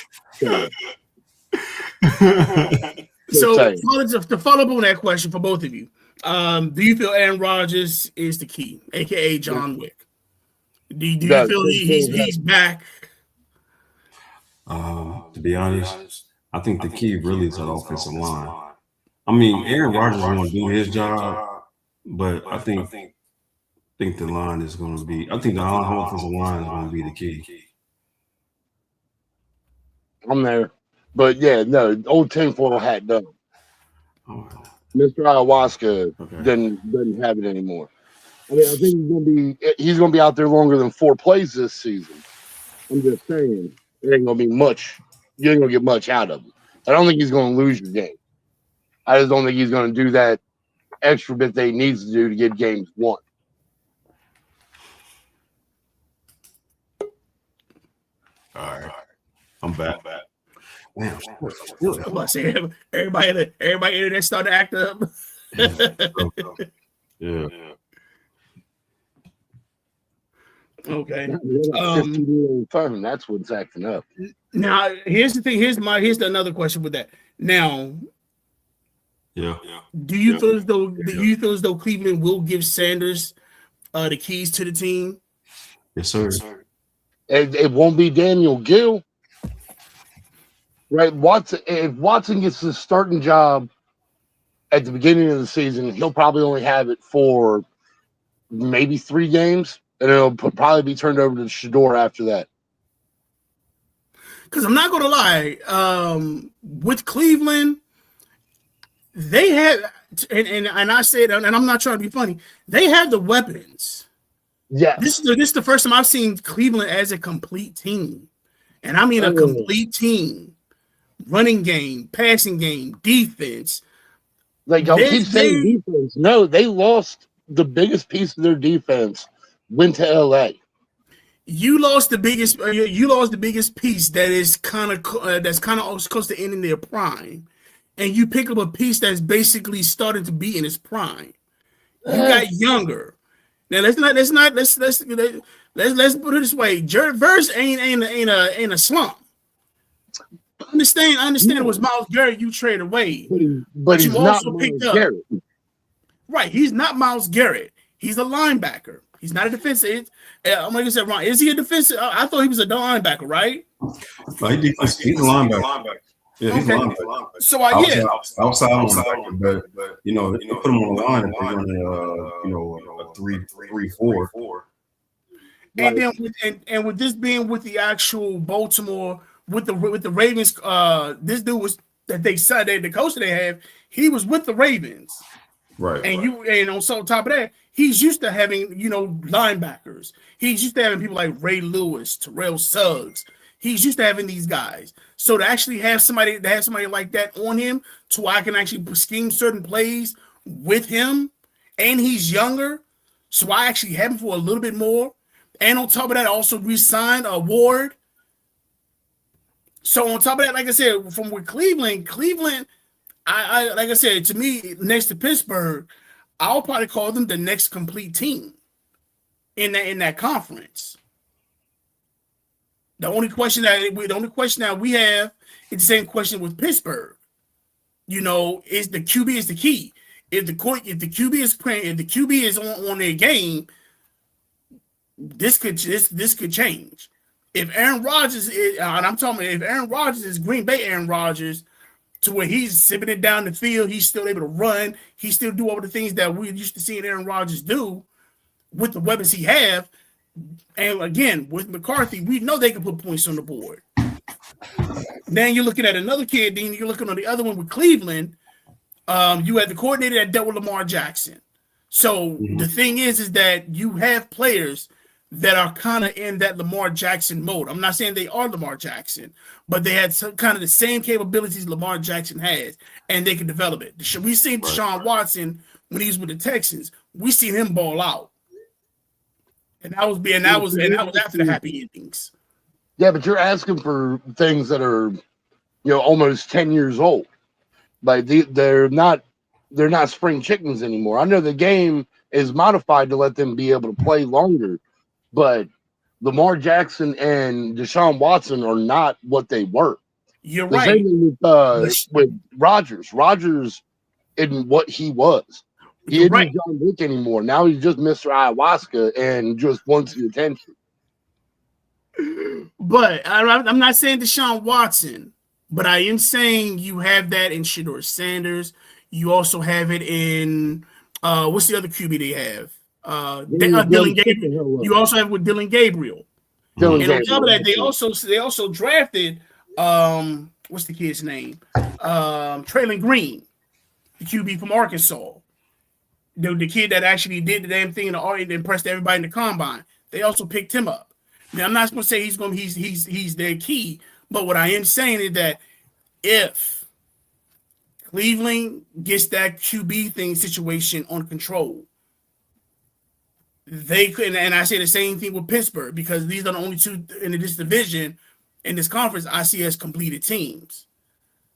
So to follow up on that question for both of you, do you feel Aaron Rodgers is the key, aka John Wick? Do you feel he's back? To be honest, I think the key really is that offensive line. I mean, Aaron Rodgers is going to do his job, but I think the line is going to be. I think the offensive line is going to be the key. I'm there, but yeah, no, old tinfoil hat done. Mr. Ayahuasca doesn't have it anymore. I mean, I think he's gonna be out there longer than 4 plays this season. I'm just saying, it ain't gonna be much. You ain't gonna get much out of him. I don't think he's gonna lose your game. I just don't think he's gonna do that extra bit that he needs to do to get games won. All right, I'm back. Damn, I'm about to say everybody internet started acting up. Yeah. Okay. That's what's acting up. Now, here's the thing. Here's another question with that. Now, do you feel as though Cleveland will give Sanders the keys to the team? Yes, sir. It won't be Daniel Gill. Right, if Watson gets the starting job at the beginning of the season, he'll probably only have it for maybe 3 games, and it'll probably be turned over to Shador after that. Because I'm not going to lie, with Cleveland, they have, and I say it, and I'm not trying to be funny, they have the weapons. Yeah, this is the first time I've seen Cleveland as a complete team, and I mean a complete team. Running game, passing game, defense. Like y'all keep saying defense. No, they lost the biggest piece of their defense. Went to LA. You lost the biggest. You lost the biggest piece that is kind of close to ending their prime, and you pick up a piece that's basically starting to be in its prime. You got younger. Now let's let's put it this way. Jared Verse ain't a slump. I understand it was Myles Garrett you traded away. But he's you not also Myles picked up. Garrett. Right, he's not Myles Garrett. He's a linebacker. He's not a defensive. I'm like I said, Ron, is he a defensive? I thought he was a linebacker, right? No, he's a linebacker. Yeah, he's a linebacker. So outside linebacker, but you put him on the line if they're running a 3-4. And then with this being with the actual Baltimore with the Ravens, this dude was that they signed the coach that they have. He was with the Ravens. Right. And on top of that, he's used to having, linebackers. He's used to having people like Ray Lewis, Terrell Suggs. He's used to having these guys. So to actually have somebody like that on him, to where I can actually scheme certain plays with him, and he's younger, so I actually have him for a little bit more. And on top of that, I also re-signed a Ward. So on top of that, like I said, from with Cleveland, I like I said, to me, next to Pittsburgh, I'll probably call them the next complete team in that conference. The only question that we have is the same question with Pittsburgh. Is the QB is the key. If the QB is playing, if the QB is on their game, this could change. If Aaron Rodgers is, and I'm talking, if Aaron Rodgers is Green Bay Aaron Rodgers, to where he's sipping it down the field, he's still able to run, he still do all the things that we used to seeing Aaron Rodgers do with the weapons he have. And again, with McCarthy, we know they can put points on the board. Then you're looking at another kid. Then you're looking on the other one with Cleveland. You had the coordinator that dealt with Lamar Jackson. So the thing is that you have players that are kind of in that Lamar Jackson mode. I'm not saying they are Lamar Jackson, but they had some kind of the same capabilities Lamar Jackson has, and they can develop it. We seen Deshaun Watson when he was with the Texans. We seen him ball out, and that was after the happy endings. Yeah, but you're asking for things that are, almost 10 years old. Like they're not spring chickens anymore. I know the game is modified to let them be able to play longer, but Lamar Jackson and Deshaun Watson are not what they were. You're the right. Same with Rodgers. Rodgers isn't what he was. He isn't John Wick anymore. Now he's just Mr. Ayahuasca and just wants the attention. But I'm not saying Deshaun Watson, but I am saying you have that in Shedeur Sanders. You also have it in what's the other QB they have? Dylan Gabriel. You also have it with Dylan Gabriel. On top of that, they also drafted what's the kid's name? Traylon Green, the QB from Arkansas. The kid that actually did the damn thing and impressed everybody in the combine. They also picked him up. Now I'm not going to say he's their key, but what I am saying is that if Cleveland gets that QB thing situation on control, they could, and I say the same thing with Pittsburgh, because these are the only two in this division, in this conference, I see as completed teams.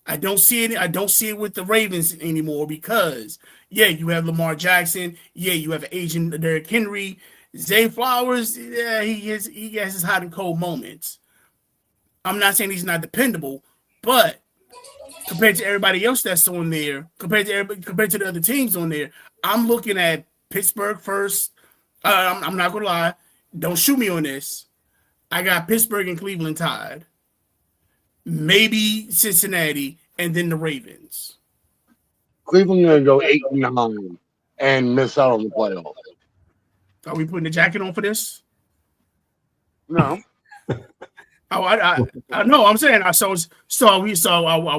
I don't see it with the Ravens anymore because, you have Lamar Jackson. You have agent Derrick Henry. Zay Flowers, he has his hot and cold moments. I'm not saying he's not dependable, but compared to everybody else that's on there, compared to the other teams on there, I'm looking at Pittsburgh first. I'm not gonna lie. Don't shoot me on this. I got Pittsburgh and Cleveland tied. Maybe Cincinnati and then the Ravens. Cleveland gonna go 8-9 and miss out on the playoffs. Are we putting the jacket on for this? No. I know. I'm saying so. Are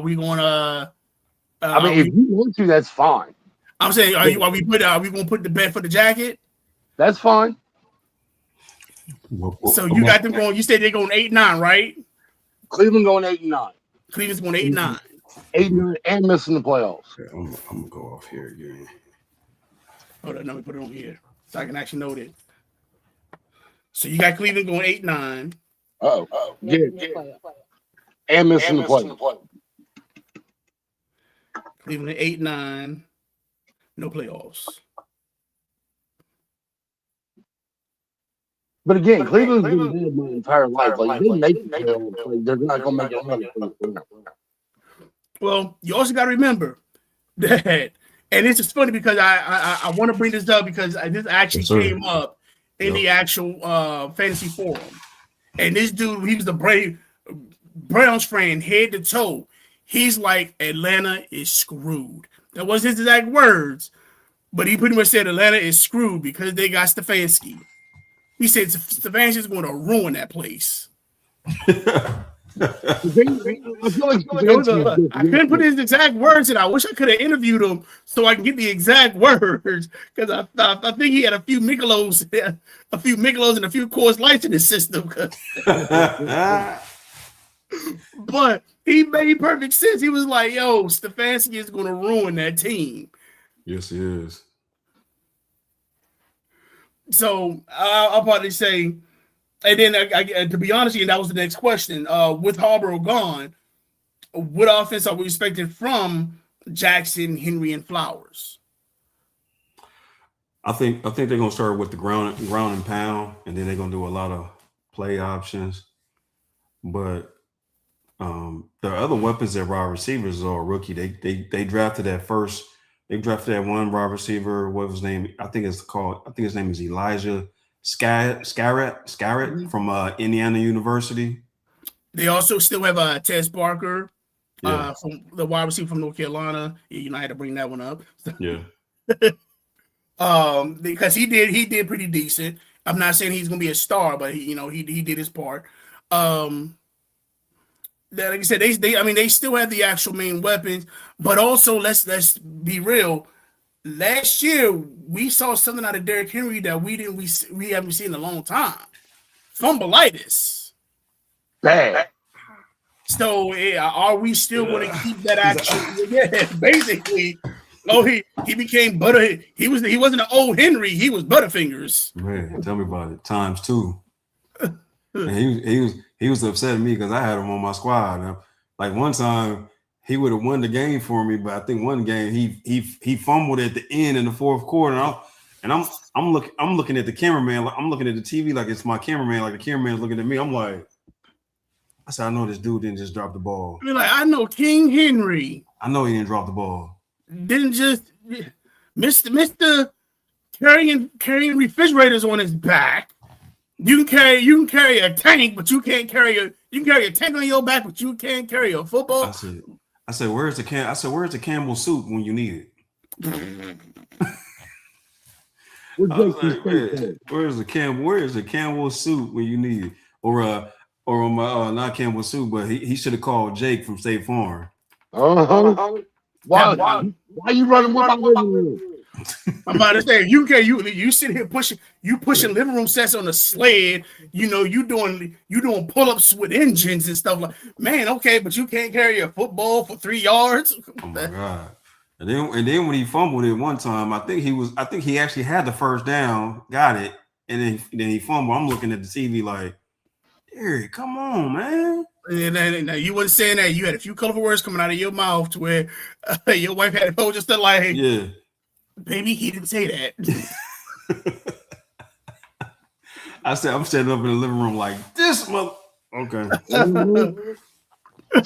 we going to? If you want to, that's fine. I'm saying, are we going to put the bet for the jacket? That's fine. So you got them going. You said they're going 8-9, right? Cleveland going 8-9. Cleveland's going 8-9. 8-9 and missing the playoffs. Okay, I'm gonna go off here again. Hold on, let me put it on here so I can actually note it. So you got Cleveland going 8-9. Oh, yeah. And missing the playoffs. Cleveland 8-9, no playoffs. But again, Cleveland's been dead my entire life. Like they make the playoffs, like they're not gonna make it out of the playoffs. Well, you also got to remember that, and this is funny because I want to bring this up because this actually came up in the actual fantasy forum, and this dude, he was the Browns fan, head to toe. He's like, Atlanta is screwed. That was his exact words, but he pretty much said Atlanta is screwed because they got Stefanski. He said Stefanski is going to ruin that place. I feel like I couldn't put his exact words in. I wish I could have interviewed him so I can get the exact words because I think he had a few Michelots and a few Coors Lights in his system. But he made perfect sense. He was like, "Yo, Stefanski is going to ruin that team." Yes, he is. So I'll probably say, and then to be honest with you, that was the next question. With Harborough gone, what offense are we expecting from Jackson, Henry, and Flowers? I think they're gonna start with the ground and pound, and then they're gonna do a lot of play options. But the other weapons at wide receivers are a rookie. They drafted that first. They drafted that one wide receiver. What was his name? I think his name is Elijah Scarrett from Indiana University. They also still have Tess Barker from the wide receiver from North Carolina. I had to bring that one up. Yeah. Because he did pretty decent. I'm not saying he's gonna be a star, but he did his part. Like I said, they still have the actual main weapons, but also let's be real. Last year we saw something out of Derrick Henry that we haven't seen in a long time. Fumbleitis. Bad. So are we still going to keep that action? Yeah, basically. Oh, he became butter. He wasn't an old Henry. He was Butterfingers. Man, tell me about it. Times 2. And he was upset at me because I had him on my squad. Like one time he would have won the game for me, but I think one game he fumbled at the end in the fourth quarter. And I'm looking at the cameraman, like I'm looking at the TV like it's my cameraman, like the cameraman's looking at me. I'm like, I said, I know this dude didn't just drop the ball. You're like, I know King Henry. I know he didn't drop the ball. Didn't just Mr. carrying refrigerators on his back. You can carry a tank, but you can carry a tank on your back, but you can't carry a football. I said, where's the Campbell soup when you need it? Where's the Campbell soup when you need it? Or not Campbell soup, but he should have called Jake from State Farm. Why you running with my living room? I'm about to say you sit here pushing living room sets on a sled. You doing pull-ups with engines and stuff like. Man, okay, but you can't carry a football for 3 yards. Oh my god! And then when he fumbled it one time, I think he actually had the first down, got it, and then he fumbled. I'm looking at the TV like, Eric, come on, man. And you wasn't saying that. You had a few colorful words coming out of your mouth to where your wife had to hold just like, yeah. Baby, he didn't say that. I said, I'm standing up in the living room like this mother. Okay.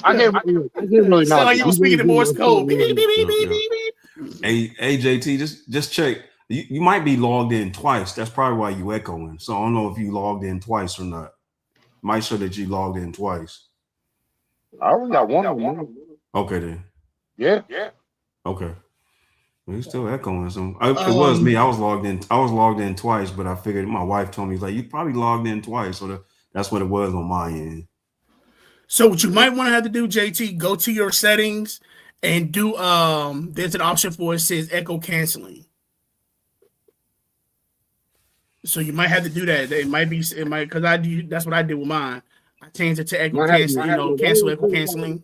I can't really sound like you were speaking in Morse code. Beep, beep, beep, beep, beep, beep. Hey, JT, just check. You might be logged in twice. That's probably why you echoing. So I don't know if you logged in twice or not. Might show that you logged in twice. I only got one. Okay then. Yeah. Okay. Well, he's still echoing some. It was me. I was logged in twice, but I figured my wife told me like you probably logged in twice, so that's what it was on my end. So what you might want to have to do, JT, go to your settings and do there's an option for it says echo canceling. So you might have to do that. It might because I do. That's what I did with mine. I changed it to echo canceling. Cancel echo canceling.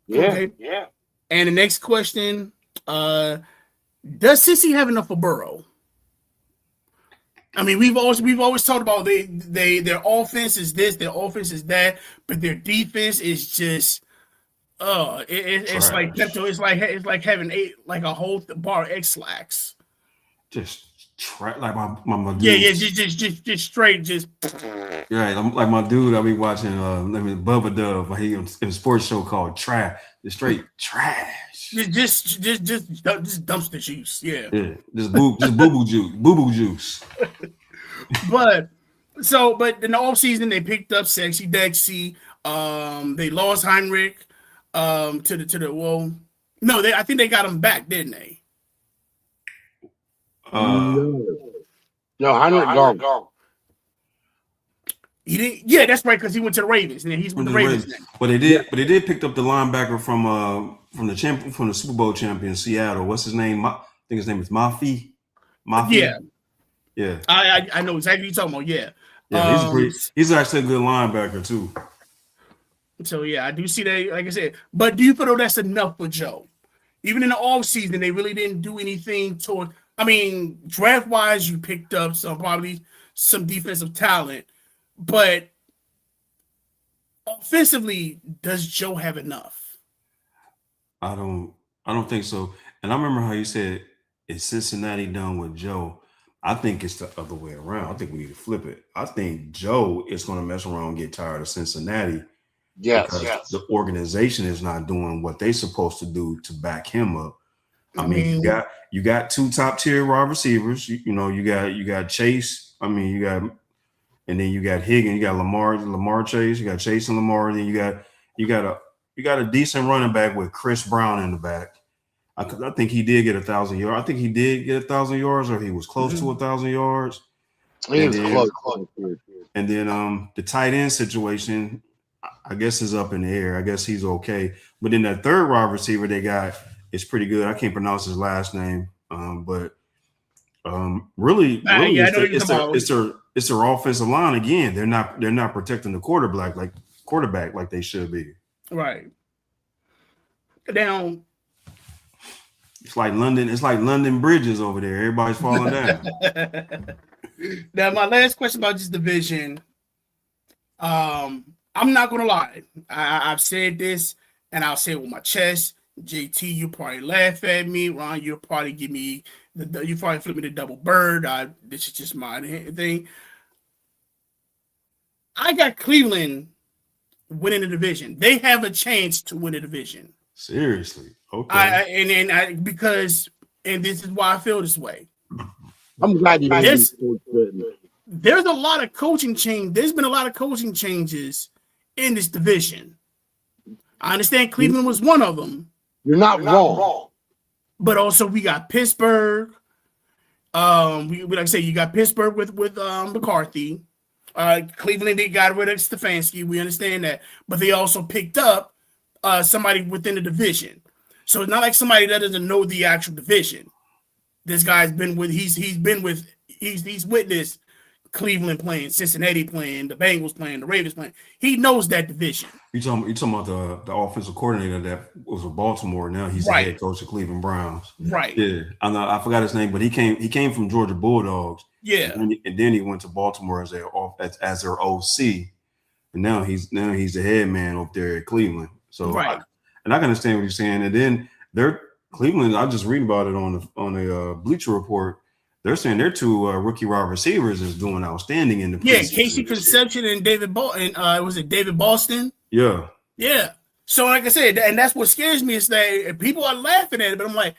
Yeah. And the next question: does Cincy have enough for Burrow? I mean, we've always talked about their offense is this, their offense is that, but their defense is just It's like Pepto. It's like having a whole bar of X-Lax. Just like my dude. Yeah, just straight, just. Yeah, I'm like my dude. I be watching. Bubba Dove. He in a sports show called Trash. Just straight trash. Just dumpster juice. Yeah. Just boo boo juice. But in the offseason they picked up Sexy Dexy. They lost Heinrich. I think they got him back, didn't they? No, Heinrich gone. He didn't. Yeah, that's right, because he went to the Ravens, and he's with the Ravens now. But they did pick up the linebacker from the Super Bowl champion Seattle. What's his name? I think his name is Mafi. Yeah. I know exactly what you're talking about. Yeah. Yeah, he's actually a good linebacker too. So yeah, I do see that. Like I said, but do you feel that's enough for Joe? Even in the off season, they really didn't do anything toward. I mean, draft wise, you picked up probably some defensive talent, but offensively, does Joe have enough? I don't think so. And I remember how you said, "Is Cincinnati done with Joe?" I think it's the other way around. I think we need to flip it. I think Joe is going to mess around and get tired of Cincinnati. Yes. The organization is not doing what they're supposed to do to back him up. I mean, you got two top tier wide receivers. You got Chase. I mean, and then you got Higgins. You got Lamar Chase. You got Chase and Lamar. Then you got a decent running back with Chris Brown in the back. I think he did get 1,000 yards. I think he did get 1,000 yards, or he was close to 1,000 yards. He was close. And then the tight end situation, I guess, is up in the air. I guess he's okay. But then that third wide receiver they got is pretty good. I can't pronounce his last name, but really, it's their offensive line again. They're not protecting the quarterback like they should be. Right. Now it's like London bridges over there. Everybody's falling down. Now, my last question about this division. I'm not gonna lie. I've said this, and I'll say it with my chest. JT, you probably laugh at me. Ron, you'll probably give me you probably flip me the double bird. This is just my thing. I got Cleveland winning the division. They have a chance to win the division. Seriously, okay. Because this is why I feel this way. I'm glad you there's a lot of coaching change. There's been a lot of coaching changes in this division. I understand Cleveland was one of them. You're not wrong. But also we got Pittsburgh. We like I say, you got Pittsburgh with McCarthy. Cleveland, they got rid of Stefanski. We understand that, but they also picked up somebody within the division. So it's not like somebody that doesn't know the actual division. This guy's been with. He's witnessed Cleveland playing, Cincinnati playing, the Bengals playing, the Ravens playing. He knows that division. You talking about the offensive coordinator that was with Baltimore. Now he's the head coach of Cleveland Browns. Right. Yeah. I forgot his name, but he came from Georgia Bulldogs. Yeah. And then he went to Baltimore as their OC, and now he's the head man up there at Cleveland. So I can understand what you're saying. And then Cleveland. I just read about it on the Bleacher Report. They're saying their two rookie wide receivers is doing outstanding in the preseason. Casey Conception and David was it David Boston? Yeah. So like I said, and that's what scares me is that people are laughing at it, but I'm like,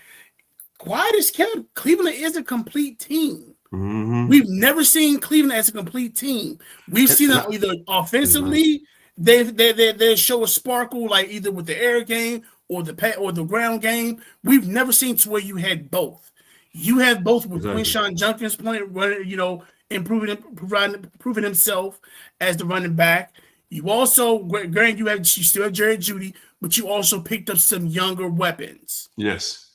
why does Cleveland is a complete team? Mm-hmm. We've never seen Cleveland as a complete team. We've seen them either offensively, they show a sparkle like either with the air game or the ground game. We've never seen to where you had both. You have both with Quinshawn Jenkins playing, improving himself as the running back. You also, granted, you still have Jared Judy, but you also picked up some younger weapons. Yes.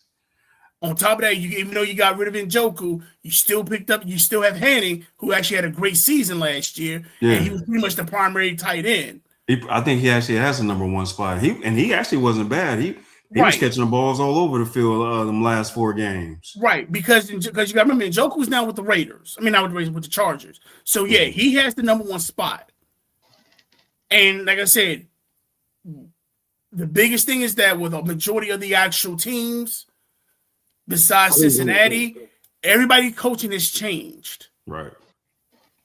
On top of that, even though you got rid of Njoku, you still have Hanning, who actually had a great season last year, and he was pretty much the primary tight end. I think he actually has the number one spot. He actually wasn't bad. He was catching the balls all over the field them last 4 games. Right, because you got to remember, Njoku's now with the Raiders. I mean, not with the Raiders, with the Chargers. So, yeah, he has the number one spot. And like I said, the biggest thing is that with a majority of the actual teams, besides Cincinnati, everybody coaching has changed. Right.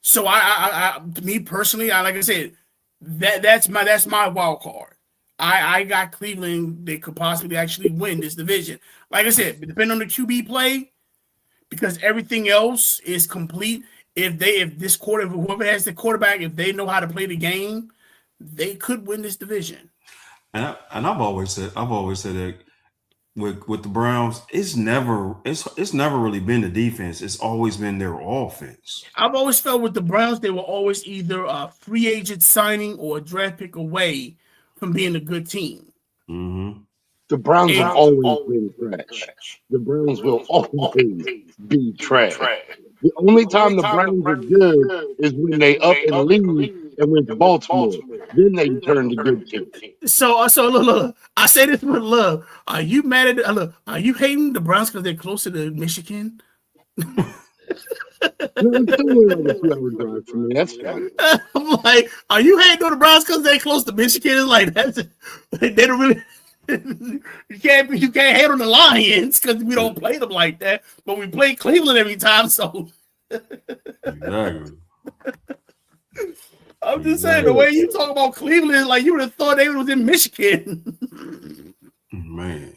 So me personally, like I said, that's my wild card. I got Cleveland. They could possibly actually win this division. Like I said, depending on the QB play, because everything else is complete. If whoever has the quarterback, if they know how to play the game, they could win this division. And I've always said that with the Browns, it's never really been the defense. It's always been their offense. I've always felt with the Browns, they were always either a free agent signing or a draft pick away from being a good team. Mm-hmm. The Browns have always been trash. The Browns will always be trash. The only time the Browns are good is when they up and leave and went to Baltimore. Then they turn to good team. So look, I say this with love. Are you mad at are you hating the Browns because they're closer to Michigan? No, it's still like a 2-hour drive for me. That's fine. I'm like, are you hating on the Browns because they're close to Michigan? It's like they don't really. You can't hate on the Lions because we don't play them like that, but we play Cleveland every time. So exactly. I'm just saying the way you talk about Cleveland, like you would have thought they was in Michigan. Man,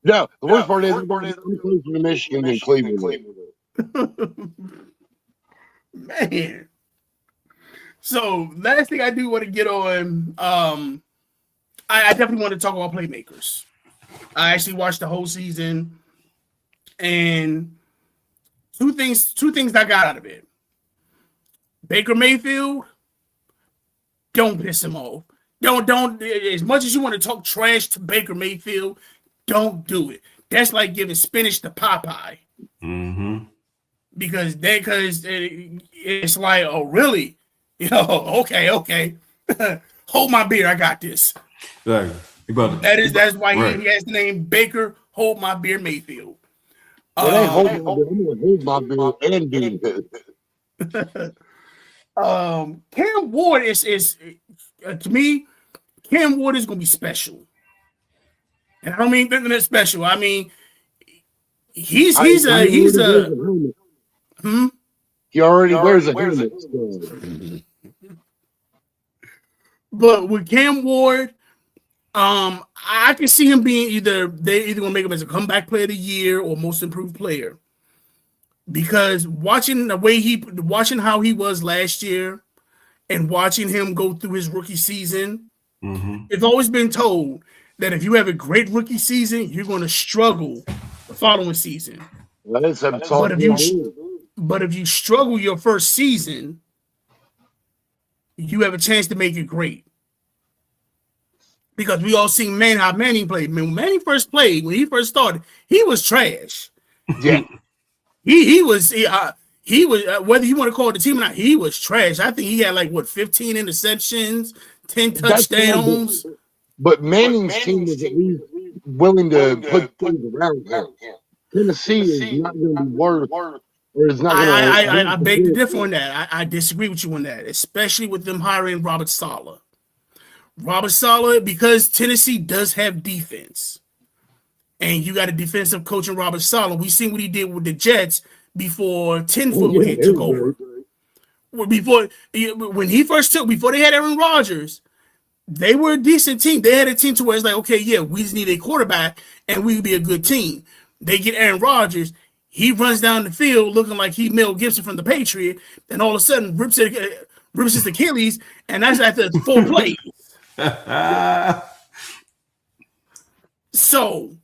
no. The worst part is I'm closer to Michigan than Cleveland. Man. So last thing I do want to get on, I definitely want to talk about playmakers. I actually watched the whole season, and two things I got out of it. Baker Mayfield, don't piss him off. Don't as much as you want to talk trash to Baker Mayfield, don't do it. That's like giving spinach to Popeye. Mm-hmm. Because it's like, oh really? Okay. Hold my beer, I got this. Exactly. That's why he has the name Baker Hold My Beer Mayfield. I'm gonna hold my beer and be good. Cam Ward is to me, Cam Ward is gonna be special. And I don't mean that special. I mean he's a He already wears a helmet. But with Cam Ward, I can see him being they're either gonna make him as a comeback player of the year or most improved player. Because watching how he was last year and watching him go through his rookie season, it's always been told that if you have a great rookie season, you're going to struggle the following season. But if you struggle your first season, you have a chance to make it great. Because we all seen how Manning played. When Manning first played, when he first started, he was trash. Yeah. He was whether you want to call it the team or not, he was trash. I think he had 15 interceptions, 10 touchdowns. But Manning's team was at least willing to put things around him. Tennessee is not going to be worth, or it's not going to. I beg to differ on that. I disagree with you on that, especially with them hiring Robert Saleh. Robert Saleh, because Tennessee does have defense. And you got a defensive coach in Robert Saleh. We seen what he did with the Jets before 10-foot took over. Before they had Aaron Rodgers, they were a decent team. They had a team to where it's like, okay, yeah, we just need a quarterback and we would be a good team. They get Aaron Rodgers. He runs down the field looking like he Mel Gibson from the Patriot, and all of a sudden rips his Achilles, and that's after 4 plays. So,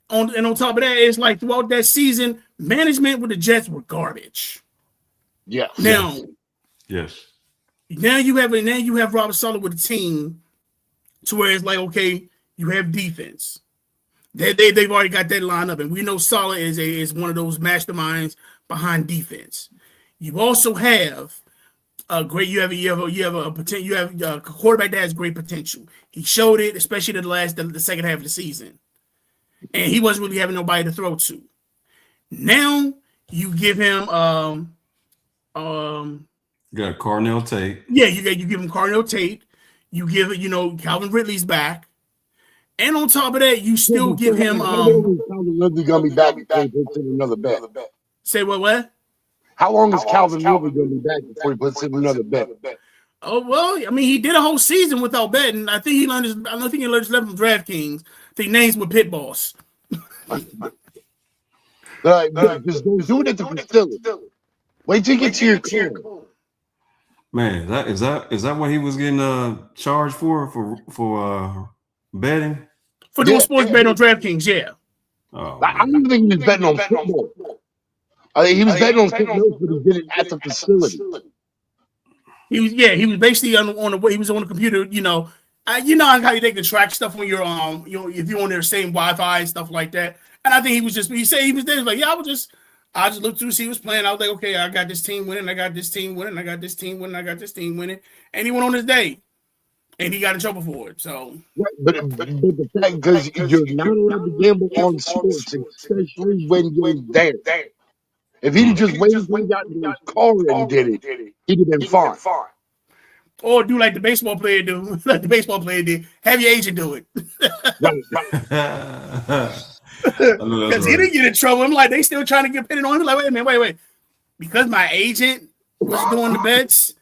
on top of that, it's like throughout that season, management with the Jets were garbage. Yeah. Yes. Now you have Robert Saleh with a team to where it's like, okay, you have defense. They've already got that line up, and we know Saleh is one of those masterminds behind defense. You also have a quarterback that has great potential. He showed it, especially the second half of the season, and he wasn't really having nobody to throw to. Now you give him you got Cornell Tate. Yeah, you give him Cornell Tate. You give Calvin Ridley's back. And on top of that, you still give him How long is Calvin Ridley gonna be back before he puts in another bet? say what? How long is Calvin Ridley gonna be back before he puts in another bet? Oh well, I mean, he did a whole season without betting. I think he learned his. I don't think he learned his lesson from DraftKings. I think names with pit boss. Just don't do it at the facility. Wait till you get to your car. Man, is that what he was getting charged for betting? For doing sports betting on DraftKings, yeah. Oh, I don't even think he was betting on football. He was betting on football, but he did it at the facility. He was basically on the he was on the computer, you know how you they can track stuff when you're if you're on their same Wi-Fi and stuff like that. And I think he was there. He was like, yeah, I just looked through, see he was playing. I was like, okay, I got this team winning, I got this team winning, I got this team winning, I got this team winning, and he went on his day, and he got in trouble for it. So, right, but the fact because you're not allowed to gamble on sports, especially when you're there. If he'd just waited until he got into his car and did it, he'd have been fine. Or do like the baseball player do, like the baseball player did. Have your agent do it. Because he didn't get in trouble. I'm like, they still trying to get pitted on him. Like, wait a minute, wait. Because my agent was doing the bets,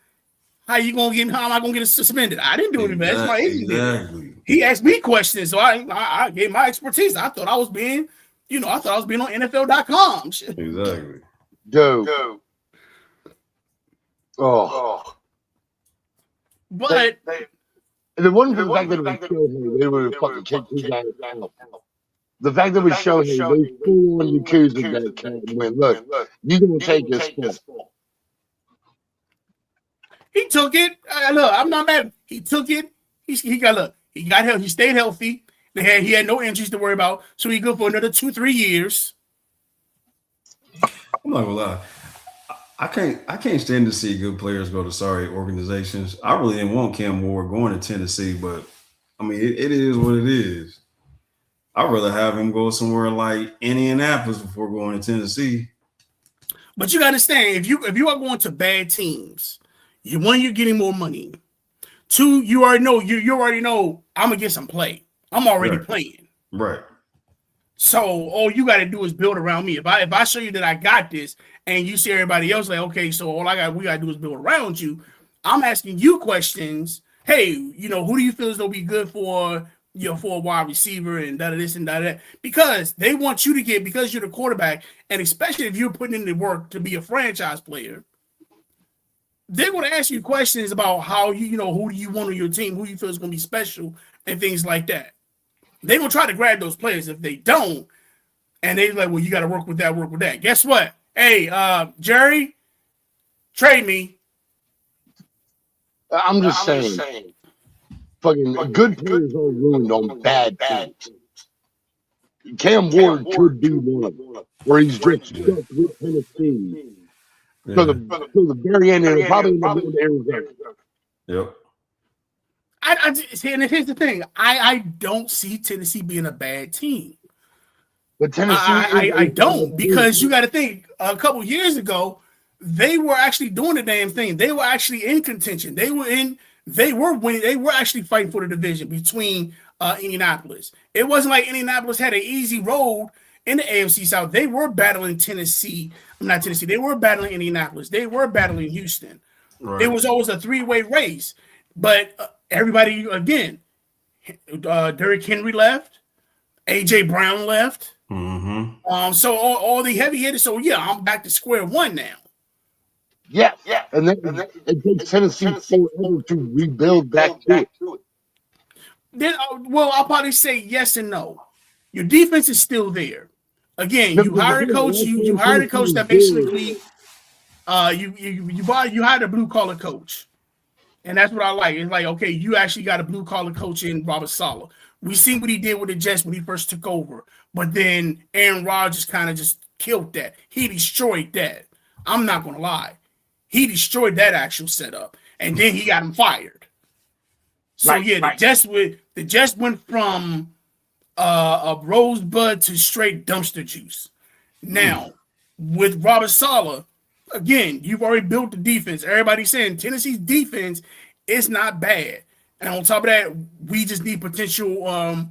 how am I gonna get suspended? I didn't do any bets. My agent did. He asked me questions, so I gave my expertise. I thought I was being on NFL.com. Shit. Exactly. Dude. Oh. But if it wasn't for the fact that it was Shohei, they would have fucking kicked his ass out. The fact that it was Shohei, they full on Yakuza that can't win. Look, you're going to take your spot. he took it. Look, I'm not mad. He took it. He got healthy. He stayed healthy. He had no injuries to worry about. So he good for another 2-3 years. I'm not gonna lie. I can't stand to see good players go to sorry organizations. I really didn't want Cam Ward going to Tennessee, but I mean it is what it is. I'd rather have him go somewhere like Indianapolis before going to Tennessee. But you got to understand, if you are going to bad teams, one, you're getting more money. Two, you already know I'm gonna get some play. I'm already playing. Right. So all you got to do is build around me. If I show you that I got this, and you see everybody else like, okay, so we got to do is build around you. I'm asking you questions. Hey, who do you feel as though be good for a wide receiver and this and that? Because they want you to get, because you're the quarterback, and especially if you're putting in the work to be a franchise player, they're going to ask you questions about how who do you want on your team, who you feel is going to be special, and things like that. They're going to try to grab those players. If they don't, and they're like, well, you got to work with that. Guess what? Hey, Jerry, trade me. I'm just saying. Fucking good players are ruined on bad teams. Cam Ward could be one of them, where he's just stuck with Tennessee. So the very end, and probably in the middle of Arizona. Yep. And here's the thing. I don't see Tennessee being a bad team. But Tennessee, I don't, because you got to think, a couple years ago, they were actually doing the damn thing. They were actually in contention. They were winning. They were actually fighting for the division between Indianapolis. It wasn't like Indianapolis had an easy road in the AFC South. They were battling Tennessee. Not Tennessee. They were battling Indianapolis. They were battling Houston. Right. It was always a three-way race. But everybody, again, Derrick Henry left. A.J. Brown left. Mm-hmm. So all the heavy hitters. So yeah, I'm back to square one now. Yeah. And then it takes Tennessee forever to rebuild back to it. Then, I'll probably say yes and no. Your defense is still there. Again, you hired a coach. You hired a coach that basically, you hired a blue collar coach, and that's what I like. It's like, okay, you actually got a blue collar coach in Robert Saleh. We see what he did with the Jets when he first took over, but then Aaron Rodgers kind of just killed that. He destroyed that. I'm not gonna lie, he destroyed that actual setup, and then he got him fired. So the Jets went from a rosebud to straight dumpster juice. Now with Robert Saleh, again, you've already built the defense. Everybody's saying Tennessee's defense is not bad. And on top of that, we just need potential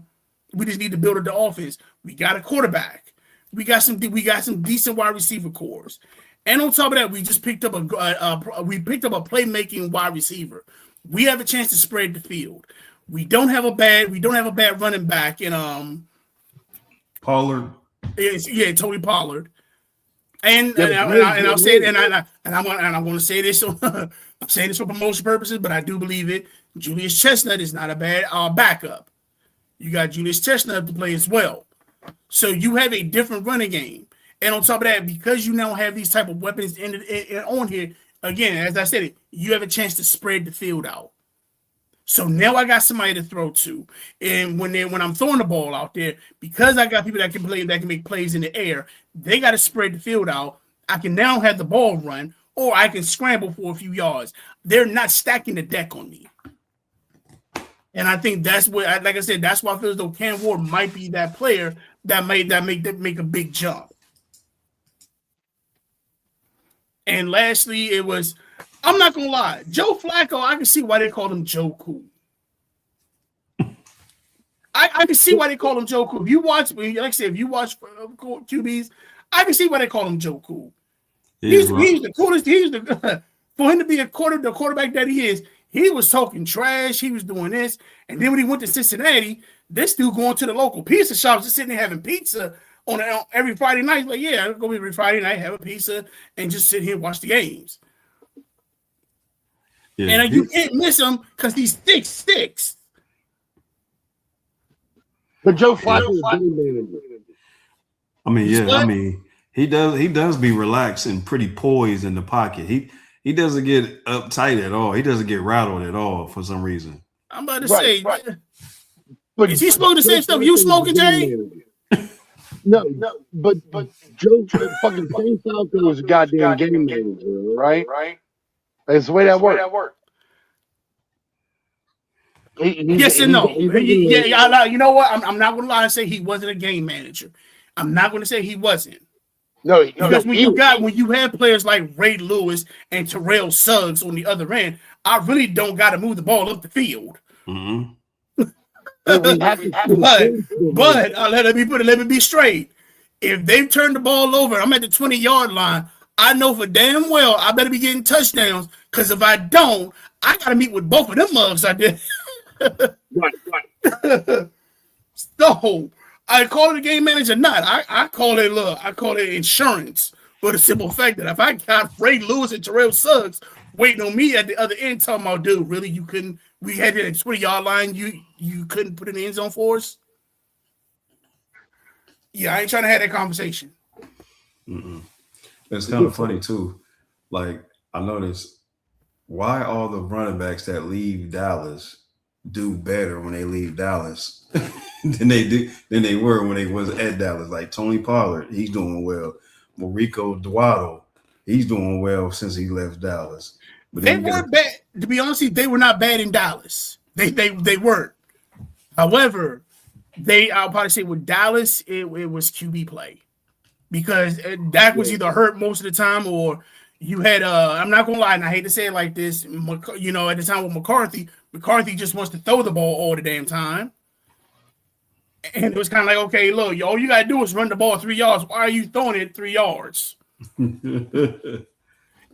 to build up the offense. We got a quarterback. We got some decent wide receiver cores. And on top of that, we just picked up a playmaking wide receiver. We have a chance to spread the field. We don't have a bad running back in Pollard. Yeah, Tony Pollard. And I'm saying I'm going to say this. I'm saying this for promotion purposes, but I do believe it. Julius Chestnut is not a bad backup. You got Julius Chestnut to play as well, so you have a different running game. And on top of that, because you now have these type of weapons on here, again, as I said, you have a chance to spread the field out. So now I got somebody to throw to, and when I'm throwing the ball out there, because I got people that can play, that can make plays in the air, they got to spread the field out. I can now have the ball run, or I can scramble for a few yards. They're not stacking the deck on me, and I think that's what, like I said, that's why I feel as though Cam Ward might be that player that make a big jump. And lastly, it was, I'm not gonna lie, Joe Flacco. I can see why they call him Joe Cool. I can see why they call him Joe Cool. If you watch, like I said, if you watch QBs, I can see why they call him Joe Cool. He's the coolest. For him to be the quarterback that he is. He was talking trash. He was doing this, and then when he went to Cincinnati, this dude going to the local pizza shops, just sitting there having pizza on every Friday night. Like, yeah, I'll go every Friday night, have a pizza, and just sit here and watch the games. Yeah, and you can't miss him because he's sticks. But Joe Flacco, he does be relaxed and pretty poised in the pocket. He doesn't get uptight at all. He doesn't get rattled at all for some reason. I'm about to say, but is he smoking the same stuff you smoking, Jay? No, but Joe fucking Flacco is a goddamn game manager, right? That's the way that works. Yes and no. Yeah, you know what? I'm not going to lie and say he wasn't a game manager. I'm not going to say he wasn't. No, because when you have players like Ray Lewis and Terrell Suggs on the other end, I really don't got to move the ball up the field. Mm-hmm. but let me be straight. If they turn the ball over, I'm at the 20-yard line. I know for damn well I better be getting touchdowns, because if I don't, I got to meet with both of them mugs I did. Right. So I call it a game manager, not. I call it insurance, for the simple fact that if I got Ray Lewis and Terrell Suggs waiting on me at the other end, talking about, dude, really, you couldn't? We had it at the 20-yard line. You couldn't put it in the end zone for us? Yeah, I ain't trying to have that conversation. Mm-mm. It's kind of funny too. Like, I noticed why all the running backs that leave Dallas do better when they leave Dallas than they were when they was at Dallas. Like Tony Pollard, he's doing well. Mariko Duato, he's doing well since he left Dallas. But they weren't bad. To be honest, they were not bad in Dallas. They weren't. However, I'll probably say with Dallas, it was QB play, because Dak was either hurt most of the time, or you had I'm not gonna lie, and I hate to say it like this, at the time with McCarthy just wants to throw the ball all the damn time. And it was kind of like, okay, look, all you gotta do is run the ball 3 yards. Why are you throwing it 3 yards?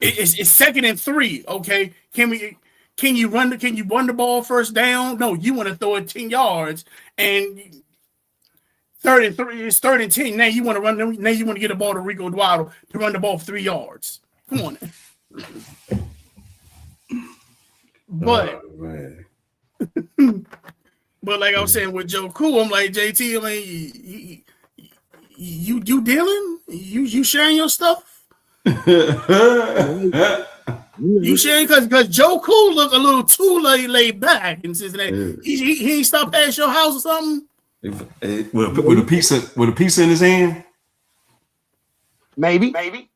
It's 2nd and 3. Okay, can you run the ball first down? No, you want to throw it 10 yards, and 3rd and 3. It's 3rd and 10. Now you want to run. Now you want to get the ball to Rico Duato to run the ball 3 yards. Come on. But but like I was saying with Joe Cool, I'm like, JT, I mean, you dealing? You sharing your stuff? You sharing because Joe Cool look a little too laid back in Cincinnati. He ain't stopped past your house or something. With a pizza in his hand. Maybe. I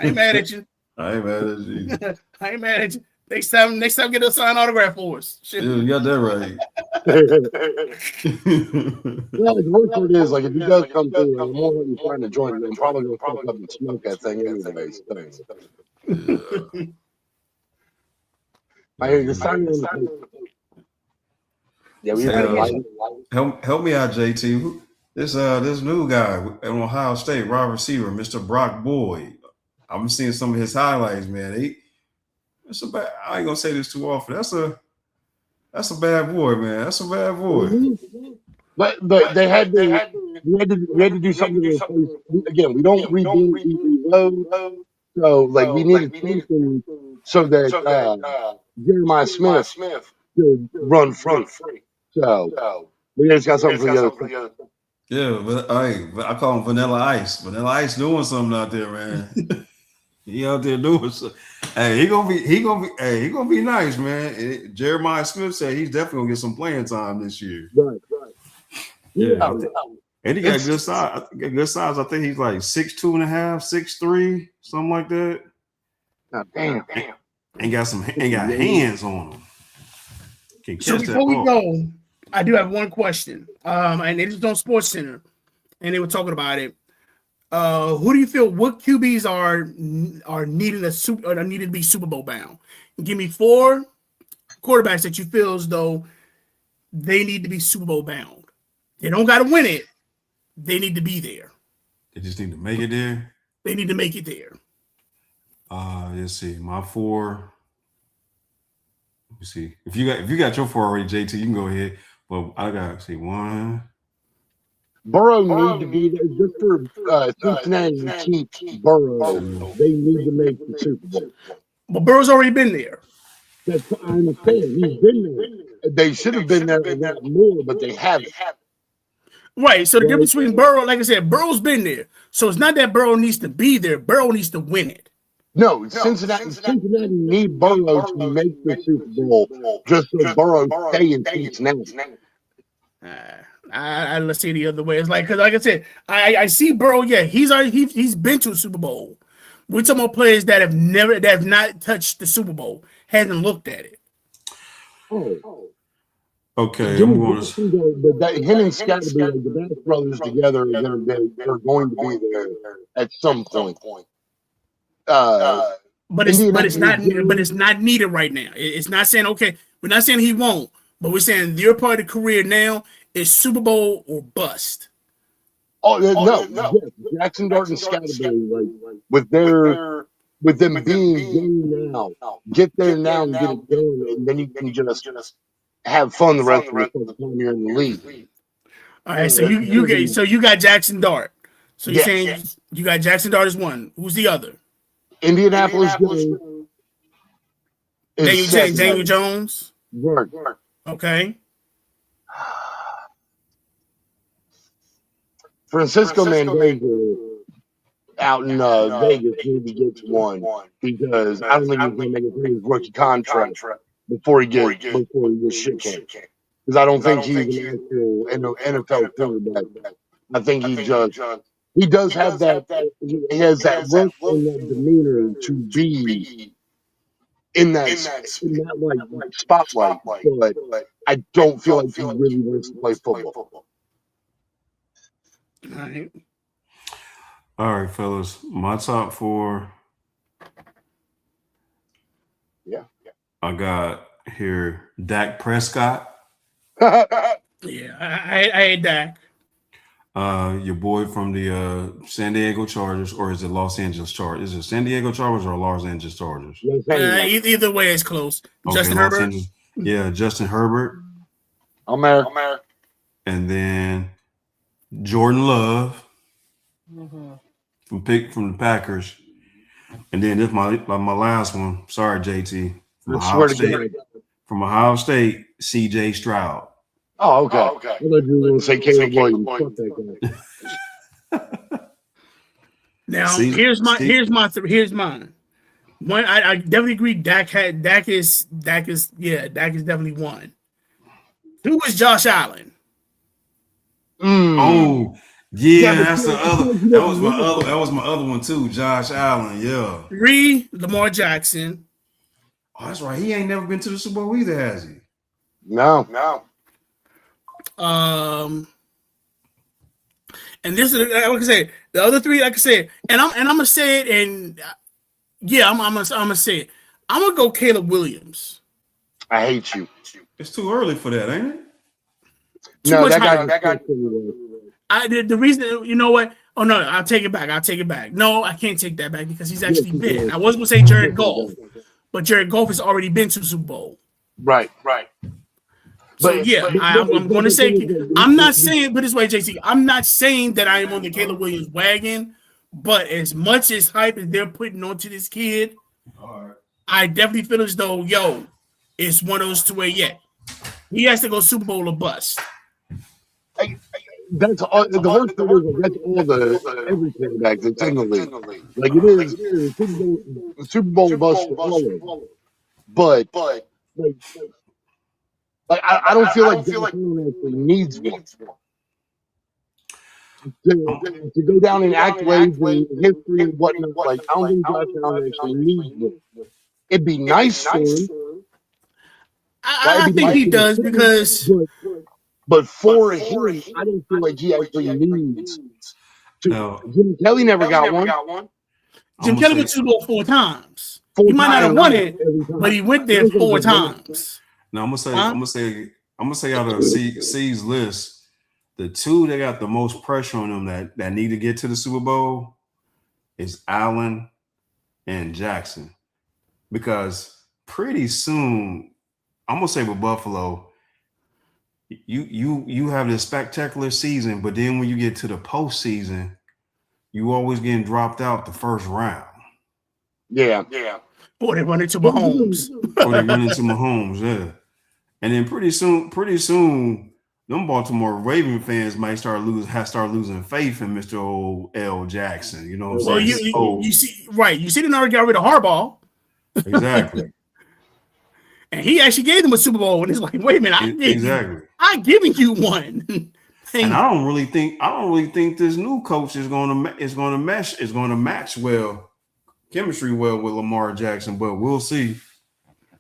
ain't mad at you. I ain't mad at you. Next time, get a signed autograph for us. Shit. Yeah, you got that right. Well, the worst part is, like, if he does come through, I'm more than trying to join him. I'm probably going to fuck up and smoke that thing anyways. I hear you're signing on the Yeah, we help me out, JT. This new guy at Ohio State, wide receiver, Mr. Brock Boyd. I'm seeing some of his highlights, man. I ain't gonna say this too often. That's a bad boy, man. That's a bad boy. But we had to do something to replace. Again, we don't rebuild, we reload. So like we needed something so that Jeremiah Smith could run free. So we just got something for the other. Yeah, but I call him Vanilla Ice. Vanilla Ice doing something out there, man. He out there doing something. Hey, he gonna be nice, man. Jeremiah Smith said he's definitely gonna get some playing time this year. Right. Yeah. And he got good size. I think he's like 6'2.5", 6'3", something like that. Oh, damn. And got hands on him. Can catch so before we go, I do have one question. And it is on Sports Center, and they were talking about it. Who do you feel? What QBs are needed to be Super Bowl bound? Give me 4 quarterbacks that you feel as though they need to be Super Bowl bound. They don't got to win it. They need to be there. They just need to make it there. They need to make it there. Let's see. My 4. Let me see. If you got your 4 already, JT, you can go ahead. But I got 1. Burrow need to be there just for Cincinnati to keep Burrow. They need to make the Super Bowl. But Burrow's already been there. That's what I understand. He's been there. They should have been there a lot more, but they haven't. Right. So the difference between Burrow, like I said, Burrow's been there. So it's not that Burrow needs to be there. Burrow needs to win it. No, Cincinnati need Burrow to make the Super Bowl just so Burrow stay in Cincinnati. Let's say the other way. It's like, because like I said, I see Burrow. Yeah, he's been to a Super Bowl. We're talking about players that have not touched the Super Bowl, hasn't looked at it. Oh. Okay, I'm going to. Him and Scatterby, the Bass brothers together, they're going to be there at some point. But it's not needed right now. It's not saying okay. We're not saying he won't, but we're saying their part of the career now is Super Bowl or bust. No. Yes. Jackson Dart and Scatterby, like with them being game now, get there now and get it done, and then you can just have fun the rest of the time you're in the league. All right, so you got Jackson Dart. So you're saying you got Jackson Dart as 1. Who's the other? Indianapolis Daniel Jones. Right. Okay. Francisco Mandega out in Vegas maybe gets 1 because I don't think he's going to make it through his rookie contract before he gets shit canned. Because I don't think he's an actual NFL quarterback. I think he does have that. He has that look and that demeanor to be in that like spotlight. But I don't feel like he really wants to play football. All right, fellas. My top 4. Yeah. I got here Dak Prescott. Yeah, I hate Dak. Your boy from the San Diego Chargers, or is it Los Angeles Chargers? Is it San Diego Chargers or Los Angeles Chargers? Either way, it's close. Okay, Justin Herbert. Angeles. Yeah, Justin Herbert. I'm there. And then Jordan Love from the Packers. And then this my last one. Sorry, JT. From Ohio State, CJ Stroud. Oh, okay. I thought you were going to say Caleb Williams. Fuck that guy. Now, here's mine. One, I definitely agree. Dak is definitely 1. 2 is Josh Allen. Oh, yeah, that's the other. That was my other one too. Josh Allen. Yeah. 3, Lamar Jackson. Oh, that's right. He ain't never been to the Super Bowl either, has he? No. And this is like I said, the other 3, like I said, and I'm gonna say it, and I'm gonna say it. I'm gonna go Caleb Williams. I hate you. It's too early for that, ain't it? Too much hype. The reason, you know what? Oh no, I'll take it back. No, I can't take that back because he's actually been. I was gonna say Jared Goff, but Jared Goff has already been to the Super Bowl. Right. So I'm going to say I'm not saying, but this way, JC, I'm not saying that I am on the Caleb Williams wagon, but as much as hype as they're putting onto this kid, I definitely feel as though, it's one of those two where he has to go Super Bowl or bust. That's all. The worst thing is that's all the every quarterback that's in the league. Like it is Super Bowl bust for all of them. But I don't feel like actually needs one. To go down in accolades and history and whatnot, like I don't think Josh Allen actually needs one. It'd be nice for him. I think he does because. But for him, I don't feel like he actually needs to. No. Jim Kelly never got one. Jim Kelly went to the Super Bowl 4 times. He might not have won it, but he went there 4 times. Now I'm gonna say out of C's list, the two that got the most pressure on them that need to get to the Super Bowl is Allen and Jackson, because pretty soon I'm gonna say with Buffalo. You have this spectacular season, but then when you get to the postseason, you always getting dropped out the first round. Yeah. Or they run into Mahomes. Yeah. And then pretty soon, them Baltimore Raven fans might start losing faith in Mr. Old L. Jackson. You know what I'm saying? You see, right? You see, they already got rid of Harbaugh. Exactly. And he actually gave them a Super Bowl, and it's like, wait a minute, I'm giving you one. And I don't really think this new coach is going to match chemistry well with Lamar Jackson, but we'll see.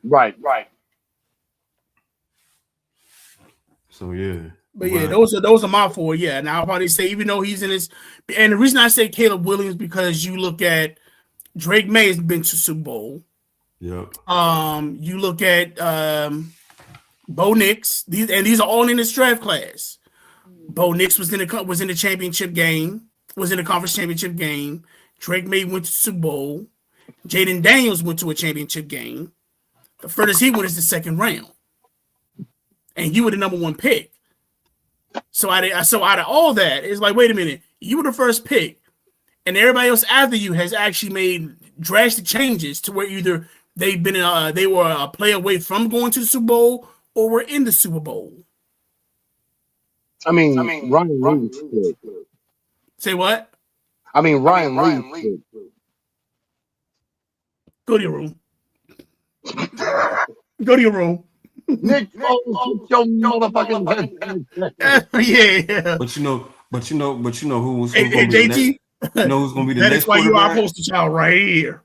Right. So yeah. But those are my 4. Yeah. Now I'll probably say, even though he's in his, and the reason I say Caleb Williams, because you look at Drake May has been to Super Bowl. Yep. You look at Bo Nix. These are all in this draft class. Bo Nix was in the championship game. Was in the conference championship game. Drake May went to the Super Bowl. Jaden Daniels went to a championship game. The furthest he went is the second round, and you were the number 1 pick. So out of all that, it's like, wait a minute, you were the first pick, and everybody else after you has actually made drastic changes to where either they were a play away from going to the Super Bowl or were in the Super Bowl. I mean Ryan Leaf. Say what? Ryan Leaf. Go to your room. Go to your room. Nick Foles, your motherfucking head. Yeah. But you know who was JT? You know who's going to be the that next is why you are quarterback? poster child right here.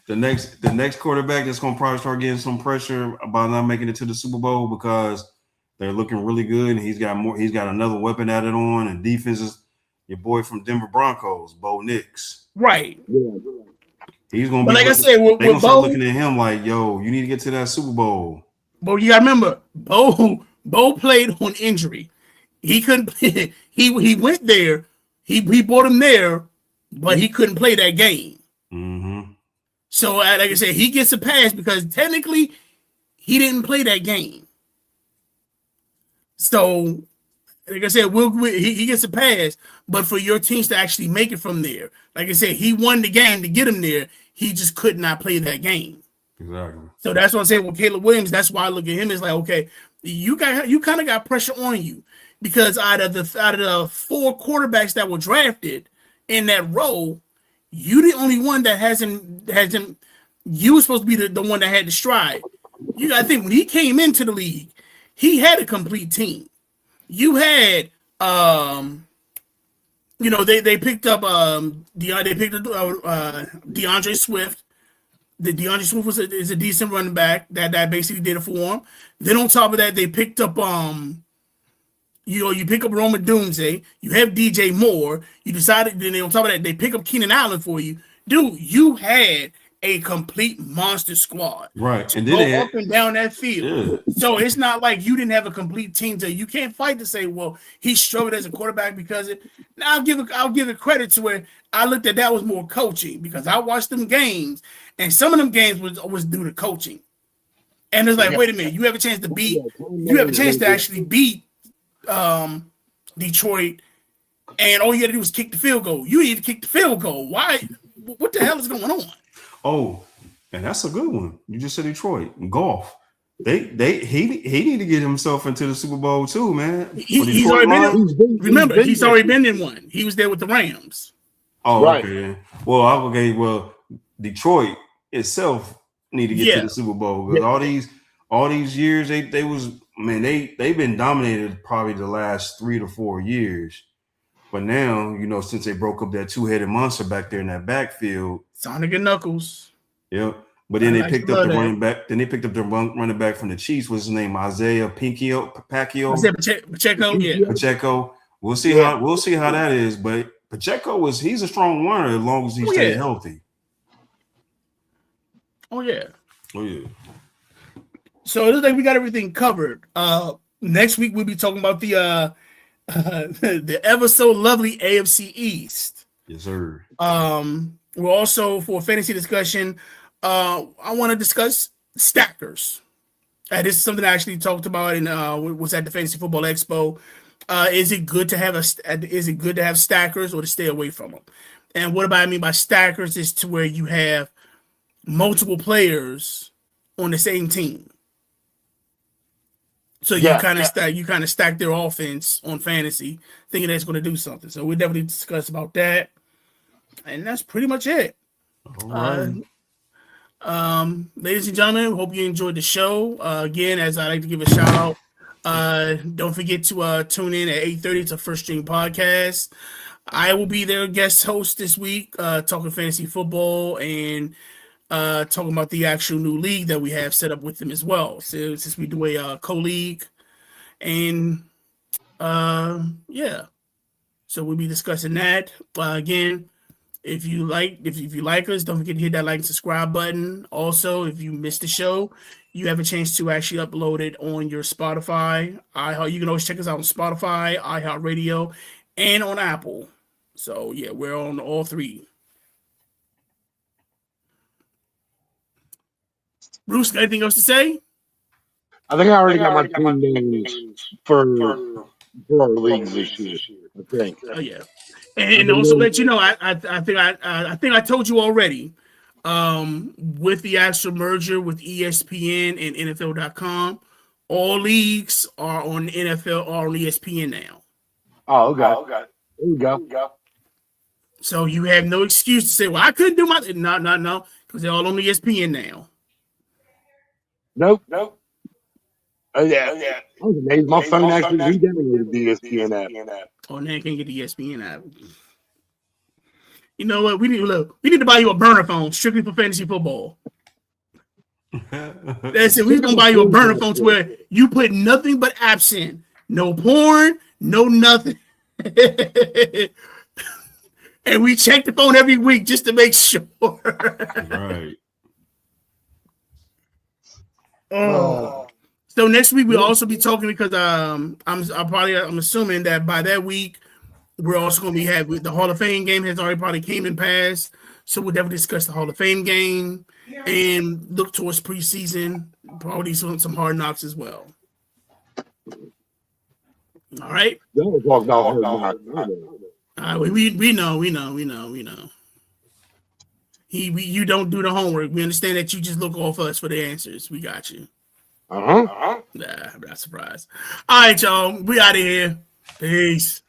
The next quarterback that's going to probably start getting some pressure about not making it to the Super Bowl because they're looking really good, and he's got another weapon added on, and defense is your boy from Denver Broncos, Bo Nix. Right. Yeah. He's going to be. But like I said, they're going to start Bo, looking at him like, yo, you need to get to that Super Bowl. But you got to remember, Bo played on injury. He couldn't. He went there. He brought him there, but he couldn't play that game. Mm-hmm. So, like I said, he gets a pass because technically he didn't play that game. So, like I said, he gets a pass, but for your teams to actually make it from there, like I said, he won the game to get him there. He just could not play that game. Exactly. So that's what I'm saying with Caleb Williams. That's why I look at him as like, okay, you kind of got pressure on you because out of the 4 quarterbacks that were drafted in that role, you the only one that hasn't. You were supposed to be the one that had the stride. You got to think when he came into the league, he had a complete team. You had, they picked up DeAndre Swift. The DeAndre Swift is a decent running back that basically did it for him. Then on top of that, they picked up you pick up Roman Doomsday. You have DJ Moore. You decided then on top of that they pick up Keenan Allen for you, dude. You had a complete monster squad. Right. To And go then up and down that field. yeah. So it's not like you didn't have a complete team. You can't fight to say, well, he struggled as a quarterback because it. Now I'll give it credit to where I looked at that was more coaching because I watched them games and some of them games was due to coaching. And it's like, wait a minute, you have a chance to actually beat Detroit, and all you had to do was kick the field goal. You need to kick the field goal. Why? What the hell is going on? Oh, and that's a good one. You just said Detroit golf. He need to get himself into the Super Bowl too, man. He's already been in one. He was there with the Rams. Oh, right. Okay. Well, Detroit itself need to get to the Super Bowl because all these years they've been dominated probably the last 3 to 4 years. But now, since they broke up that two-headed monster back there in that backfield, Sonic and Knuckles. Yep. But then they picked up the running back. Then they picked up the running back from the Chiefs. What's his name? Isaiah Pacheco. Pacheco. Yeah. Pacheco. We'll see how that is. But Pacheco he's a strong runner as long as he stays healthy. Oh yeah. Oh yeah. So it looks like we got everything covered. Next week we'll be talking about the ever so lovely AFC East. Yes, sir. We're also for fantasy discussion. I want to discuss stackers. This is something I actually talked about in was at the Fantasy Football Expo. Is it good to have stackers or to stay away from them? And what I mean by stackers is to where you have multiple players on the same team. So you kind of stack their offense on fantasy, thinking that's going to do something. So we'll definitely discuss about that, and that's pretty much it. All right. Ladies and gentlemen, hope you enjoyed the show. Again, as I like to give a shout out, don't forget to tune in at 8:30 to First String Podcast. I will be their guest host this week, talking fantasy football and talking about the actual new league that we have set up with them as well. So since we do a co-league, and so we'll be discussing that. Again, if you like us, don't forget to hit that like and subscribe button. Also, if you missed the show, you have a chance to actually upload it on your Spotify. You can always check us out on Spotify, iHeartRadio, and on Apple. So yeah, we're on all three. Bruce, got anything else to say? I think I already got my team names for our leagues this year. I think. Oh yeah, and also let you know, I think I told you already. With the actual merger with ESPN and NFL.com, all leagues are on NFL or on ESPN now. Oh, okay. There you go. So you have no excuse to say, "Well, I couldn't do my." No, because they're all on ESPN now. Nope. Oh yeah. I was amazed. My phone actually re-downloaded the ESPN app. Oh, now you can't get the ESPN app. You know what? We need to buy you a burner phone strictly for fantasy football. That's it. We're gonna buy you a burner phone to where you put nothing but apps in, no porn, no nothing, and we check the phone every week just to make sure. Right. So next week we'll also be talking because I'm assuming that by that week we're also going to be having the Hall of Fame game has already probably came and passed. So we'll definitely discuss the Hall of Fame game and look towards preseason, probably some hard knocks as well. All right. We know. You don't do the homework. We understand that you just look off us for the answers. We got you. Nah, I'm not surprised. All right, y'all. We out of here. Peace.